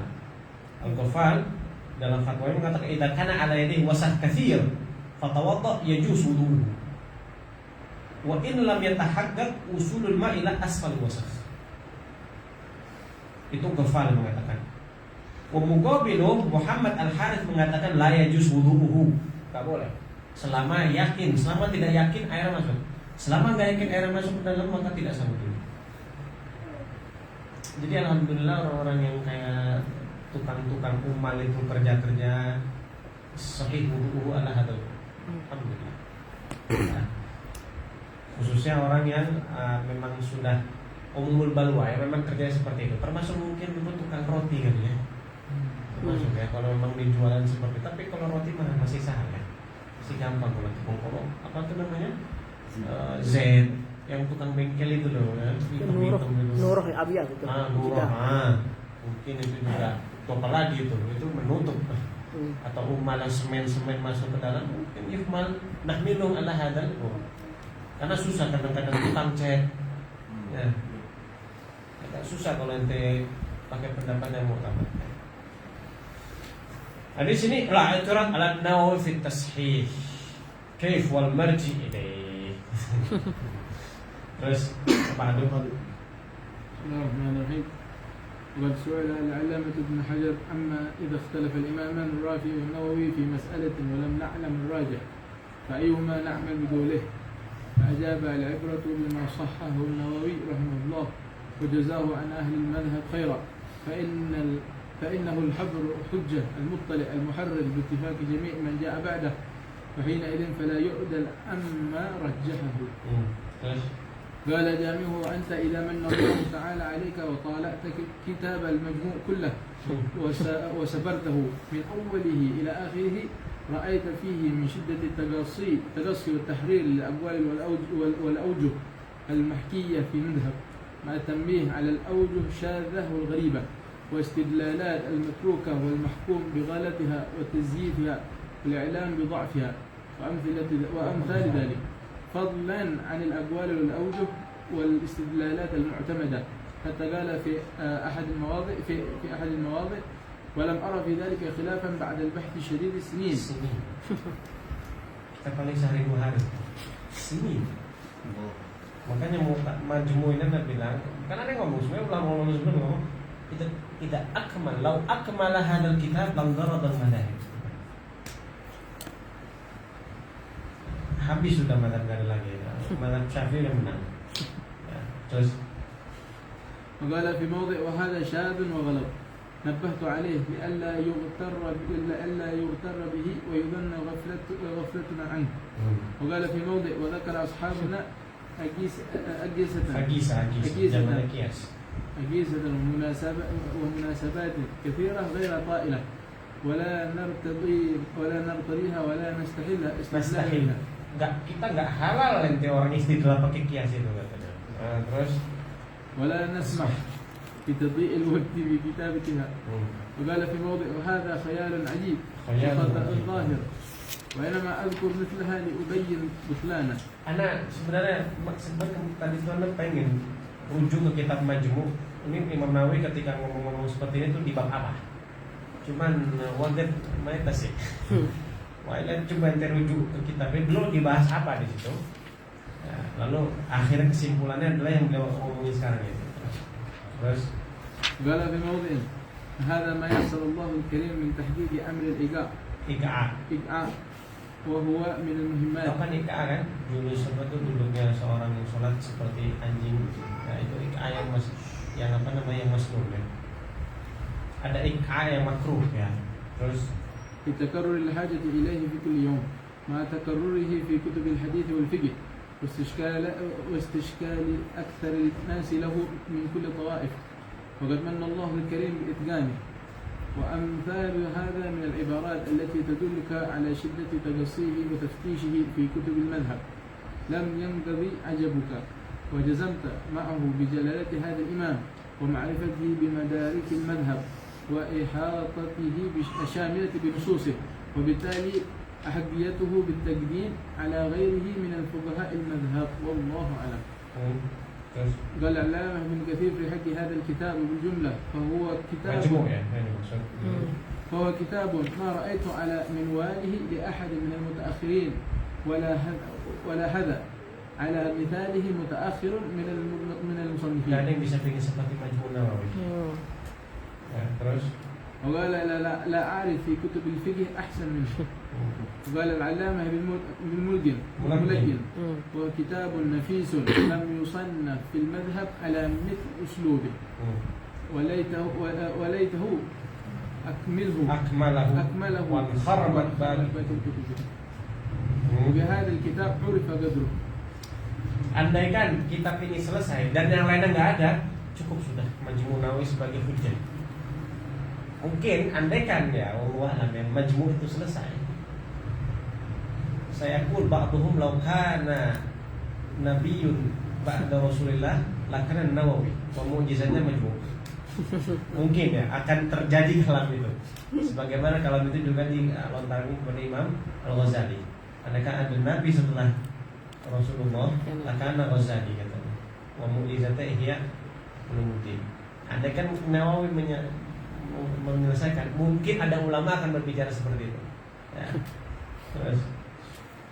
dalam fatwanya mengatakan idza kana ala yadihi wasakh katsir fatawadda yajuz wudu'uhu wa in lam yatahaqqaq usulul ma'i ila asfal wasakh. Itu Ghafal mengatakan. Wa muqabilu Muhammad Al-Harith mengatakan la yajuz wudu'uhu, enggak boleh. Selama tidak yakin air masuk. Selama enggak yakin air masuk ke dalam maka tidak sah wudu. Jadi alhamdulillah orang-orang yang kayak tukang-tukang umal itu kerja-kerja sahih wudu'uhu ala hadal. Alhamdulillah. Nah, khususnya orang yang memang sudah umumul balwa ya, memang kerja seperti itu. Termasuk mungkin dulu tukang roti kan ya. Termasuk ya kalau memang dijualan seperti itu. Tapi kalau roti mana masih sah ya. Masih gampang kalau tukang apa tuh namanya? Z yang tukang bengkel itu loh ya.
Nurah Abiyah itu.
Nurah. Mungkin itu juga topal lagi itu menutup. Atau umal yang semen masuk ke dalam mungkin ifmal nahmilu ala hadal. Karena susah kadang-kadang tukang cat. Ya. Agak susah kalau ente pakai pendapat yang mu'tamad. Di sini la i'tirad ala Nawawi fi tashih. Kaif wal marji ilaih. Terus apa itu?
Bismillahirrahmanirrahim. وقد سئل العلامة ابن حجر أما إذا اختلف الإمامان الرافعي والنووي في مسألة ولم نعلم الراجح فأيهما نعمل بقوله؟ فأجاب العبرة بما صححه النووي رحمه الله وجزاه عن أهل المذهب خيرا فإنه الحبر حجة المطلع المحرر باتفاق جميع من جاء بعده وحينئذ فلا يعدل أما رجحه. قال جامعه أنت إذا من الله تعالى عليك وطالعت كتاب المجموع كله وسبرته من أوله إلى آخره رأيت فيه من شدة التقصي والتحرير للأقوال والأوجه المحكية في مذهب مع التنبيه على الأوجه الشاذة والغريبة واستدلالات المتروكة والمحكوم بغلطها وتزييفها والإعلام بضعفها وأمثال ذلك، فضلا عن الأقوال والأوجه والاستدلالات المعتمدة، حتى قال في أحد المواضع ولم أرى في ذلك خلافا بعد البحث الشديد السنين.
Kita paling sehari 2 hari sini. Makanya Majmu ini Anda bilang, kan ada ngomong sebenarnya ulama-ulama sebelum ngomong tidak akmal, lau akmala hadal kitab lam darad al madahib. Habis sudah madhab gak ada lagi. Madhab Syafi'i yang menang. Ya, terus
وقال في موضع وهذا شاذ وغلط نبهت عليه لئلا يغتر به ويظن غفلتنا عنه. وقال في موضع وذكر أصحابنا أجيسة ومناسبات كثيرة غير طائلة ولا نرتضيها ولا نستحلها.
Kita nggak halal nanti orang istidlal pakai kias itu katanya. Terus
ولا نسمح بتضييع الوقت في كتابتها. وقال في موضع وهذا خيال عجيب وخطأ ظاهر وإنما أذكر مثلها لأبين بطلانه.
Anak sebenarnya tadi sebenarnya pengen rujuk ke kitab Majmu'. Ini Imam Nawawi ketika ngomong-ngomong seperti ini tuh di bab apa? Cuman wanted main tasik. Wah, coba ente rujuk ke kitabnya belum dibahas apa di situ. Ya, lalu akhirnya kesimpulannya adalah yang beliau ngomongin sekarang itu. Terus
قال في موضع هذا ما يحصل الله الكريم من تحديد أمر الإيقاع وهو من المهمات.
Apa nih IKA kan? Dulu sempat tuh duduknya seorang yang sholat seperti anjing. Nah itu IKA yang apa namanya yang masnun ya. Ada IKA yang makruh ya. Terus
لتكرر الحاجة إليه في كل يوم مع تكرره في كتب الحديث والفقه واستشكال أكثر الناس له من كل طوائف. وقد من الله الكريم بإتقانه. وأمثال هذا من العبارات التي تدلك على شدة تقصيه وتفتيشه في كتب المذهب لم ينقضي عجبك وجزمت معه بجلالة هذا الإمام ومعرفته بمدارك المذهب وإحاطته الشاملة بنصوصه، وبالتالي أحقيته بالتقديم على غيره من الفقهاء المذهب، والله أعلم. قال العلامة ابن كثير في حق هذا الكتاب بالجملة فهو كتاب ما رأيت على منواله لأحد من المتأخرين ولا هذا على مثاله متأخر من المصنفين.
Gak ada yang bisa bikin seperti Majmu' Nawawi. Ya, terus
وقال لا أعرف في كتب الفقه أحسن منه. وقال العلامة ابن ملجم وهو كتاب نفيس لم يصنف في المذهب على مثل أسلوبه وليته أكمله
وانخرمت
كتبه. وبهذا الكتاب عرف قدره.
Andaikan kitab ini selesai dan yang lainnya nggak ada, cukup sudah Majmu' Nawawi sebagai hujjah. Mungkin andaikan ya Allah alam Majmu' itu selesai, saya pun ba'duhum law kana nabiyyun ba'da Rasulillah lakana Nawawi wa mu'jizatnya Majmu'. Mungkin ya akan terjadi kalam itu. Sebagaimana kalam itu juga dilontarkan kepada Imam Al-Ghazali. Andaikan ada nabi setelah Rasulullah lakana Ghazali katanya. Wa mu'jizatnya Ihya Ulumuddin. Andaikan Nawawi menyelesaikan, mungkin ada ulama akan berbicara seperti itu. Ya. Terus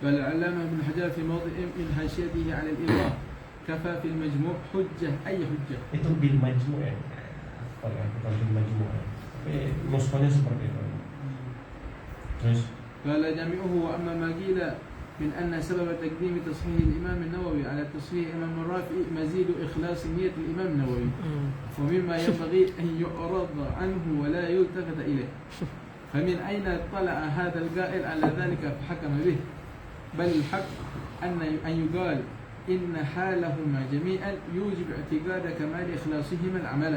قال العلامة ابن حجر في موضع من حاشيته على الإيضاح كفى في المجموع حجة أي حجة.
Itu bil Majmu' ya. Bukan bil Majmu'. Tapi nuskahnya seperti itu. Terus
قال جامعه وأما ما قيل من أن سبب تقديم تصحيح الإمام النووي على تصحيح الإمام الرافعي مزيد إخلاص نية الإمام النووي ومما ينبغي أن يعرض عنه ولا يلتفت إليه. فمن أين طلع هذا القائل على ذلك فحكم به؟ بل الحق أن يقال إن حالهما جميعا يوجب اعتقاد كمال إخلاصهما العمل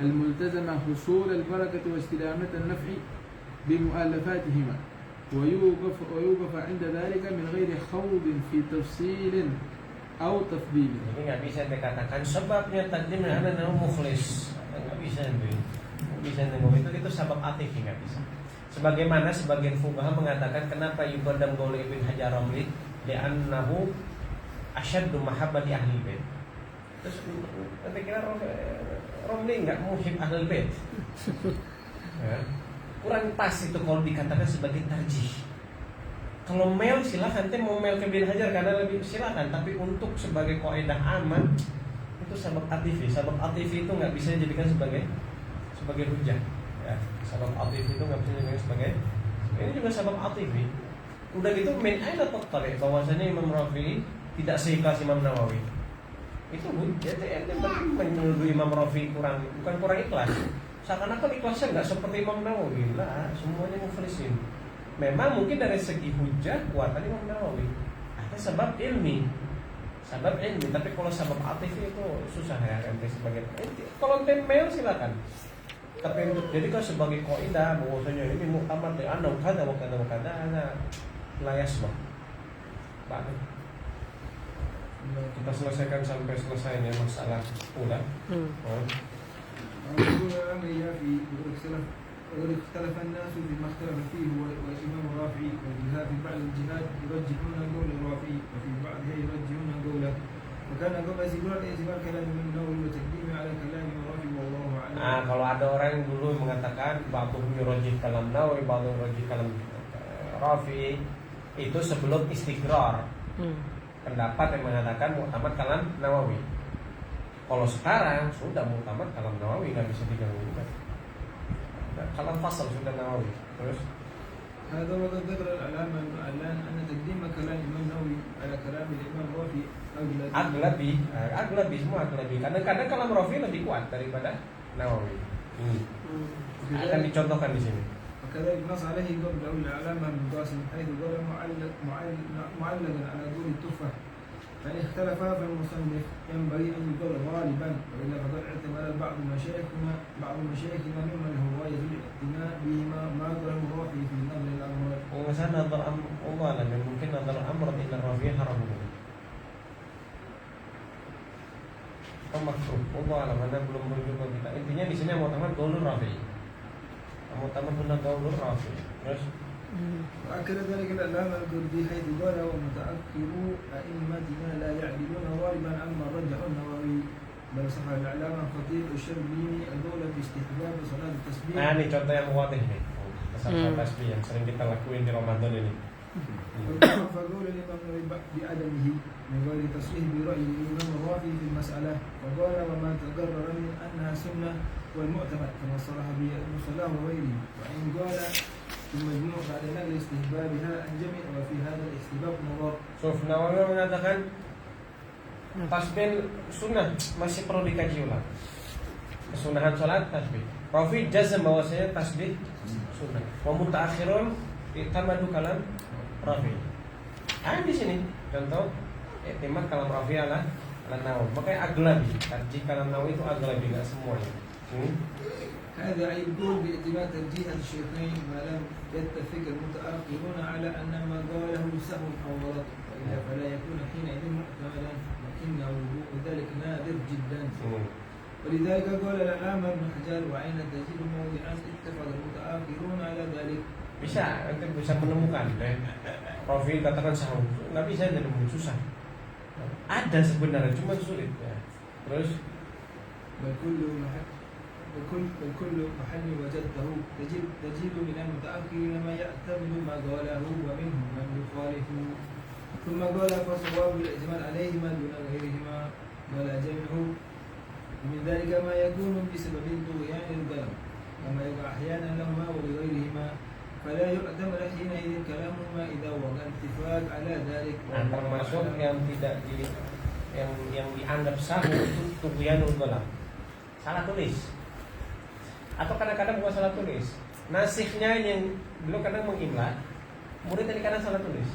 الملتزم حصول البركة واستدامة النفع بمؤلفاتهما ويوقف عند ذلك من غير خوض في تفصيل أو تفضيل.
Jadi nggak bisa dikatakan sebabnya takdim karena mukhlis, nggak bisa itu. Nggak bisa itu sebab atifi, nggak bisa. Sebagaimana sebagian fuqaha mengatakan kenapa yuqaddam qaul Ibnu Hajar Ramli li'annahu asyaddu mahabbati ahli bait. Terus kira Ramli enggak muhib ahli bait. Ya. Kurang pas itu kalau dikatakan sebagai tarjih. Kalau mel silakan, mau mel ke Ibnu Hajar karena lebih silakan, tapi untuk sebagai kaidah aman itu sabab atifi. Sabab atifi itu enggak bisa dijadikan sebagai hujah. Ya, sabab atifi itu nggak bisa dijadikan sebagai, ini juga sabab atifi. Udah gitu min aina tattali bahwasanya Imam Rafi'i tidak seikhlas Imam Nawawi. Itu hujjah. Jadi menuduh Imam Rafi'i bukan kurang ikhlas. Seakan-akan ikhlasnya nggak seperti Imam Nawawi. Lah, semuanya muflisin. Memang mungkin dari segi hujjah kuatan Imam Nawawi. Ada sebab ilmi. Tapi kalau sabab atifi itu susah ya sebagai. Kalau temel silakan. Tapi untuk jadi kan sebagai kaidah bahwasanya ini muktamad li anna kada wa kada wa kada ana la yasbah. Baik. Kita selesaikan sampai selesainya masalah udah.
وقد اختلف الناس فيما اختلف فيه والإمام الرافعي والجهاد في بعض الجهاد يرجحون قول الرافعي وفي بعضها يرجحون قوله وكان قبل اعتبار كلام النووي وتقديمه على كلام الرافعي والله أعلم.
Nah, kalau ada orang yang dulu mengatakan ba'dhum yurajjih kalam Nawawi, ba'dhum yurajjih kalam Rafi'i, itu sebelum istiqrar. Pendapat yang mengatakan mu'tamad kalam Nawawi. Kalau sekarang sudah mu'tamad kalam Nawawi, nggak bisa diganggu. Kalam fasal sudah Nawawi. Terus
هذا وقد ذكر العلامة ابن علان أن تقديم كلام الإمام النووي على كلام الإمام الرافعي
aglabi semua aglabi. Kadang-kadang kalam Rafi'i lebih kuat daripada Nawawi. Akan dicontohkan di sini.
وكذلك نص عليه قبله العلامة ابن قاسم حيث قال معلقا على دون التحفة
فإن اختلفا فالمصنف ينبغي أن يقول غالبا، وإلا فقد اعتبر بعض مشايخنا ممن هو غاية الاعتناء بهما ما قاله الرافعي في نظر الأمر.
Pengesahan nazar Allah alam, mungkin nazar amr ila rafi haram. Atau makruh. Allah alam, anda belum berjumpa kita. Intinya di sini mau tamat gaulur rafi. Mau tamat guna gaulur rafi. Terus
وأكد ذلك العلامة القردي حيث قال ومتأخرو أئمتنا لا يعدلون غالبا عما رجح النووي، بل صح العلامة الخطيب الشربيني القول باستحباب صلاة التسبيح.
nah ini contoh yang wadih nih. Peserta tasbih yang sering kita lakuin di Ramadan ini.
فقول الإمام بعدمه من غير تصحيح برأي الإمام الرافعي في المسألة، وقال وما تقرر من أنها سنة والمعتمد كما صرح به المصلاه وغيره، وإن قال في المجموع بعد نقل استحبابها عن جميع وفي هذا الاستحباب نظر.
Suf Nawawi mengatakan tasbih sunnah masih perlu dikaji ulang. Kesunahan salat tasbih. Rafi jazm bahwasanya tasbih sunnah. Wa mutaakhirun tamadu kalam Rafi. Di sini contoh iktimat kalam Rafi ala Nawawi. Makanya aglabi, tarjih kalam Nawawi itu aglabi, enggak semuanya.
هذا يقول باعتماد ترجيح الشيخين ما لم يتفق المتأخرون على أن ما قاله سهو أو غلط، وإلا فلا يكون حينئذ معتمدا، لكن وجوب ذلك نادر جدا. ولذلك قال العلامة ابن حجر وأين تجد موضعا اتفق المتأخرون على ذلك.
Bisa, nanti bisa menemukan. Rafi katakan sahur, nggak bisa menemukan, susah. Ada sebenarnya, cuma sulit. Ya. Terus
بكل محل وجدته تجد من المتأخرين ما يعتمد ما قاله ومنهم من يخالفه. ثم قال فصواب الاعتماد عليهما دون غيرهما ولا جمعه، ومن ذلك ما يكون بسبب طغيان القلم وما يقع أحيانا لهما ولغيرهما، فلا يعتمد حينئذ كلامهما إذا وقع اتفاق على ذلك.
termasuk yang tidak yang dianggap sahur itu tughyanul qalam, salah tulis. Atau kadang-kadang bukan salah tulis. Nasihnya yang dulu kadang mengimla, murid tadi kadang salah tulis.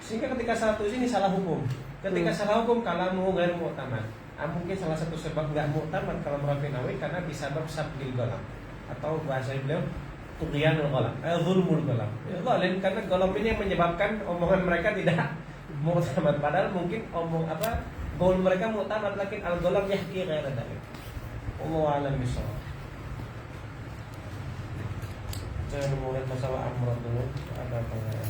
Sehingga ketika salah tulis ini salah hukum. Ketika salah hukum kalamu ghair mu'tamad. Mungkin salah satu sebab enggak mu'tamad kalau Rafi Nawawi karena disebab sabdil qalam atau bahasa beliau tughyanul qalam, zulmul qalam. Zalim karena qalam ini yang menyebabkan omongan mereka tidak mu'tamad, padahal mungkin qaul mereka mu'tamad lakin al-qalam yahki ghaira dzalik. Allah alam bisawab. Jangan mulai masalah amr dulu. Ada apa ya?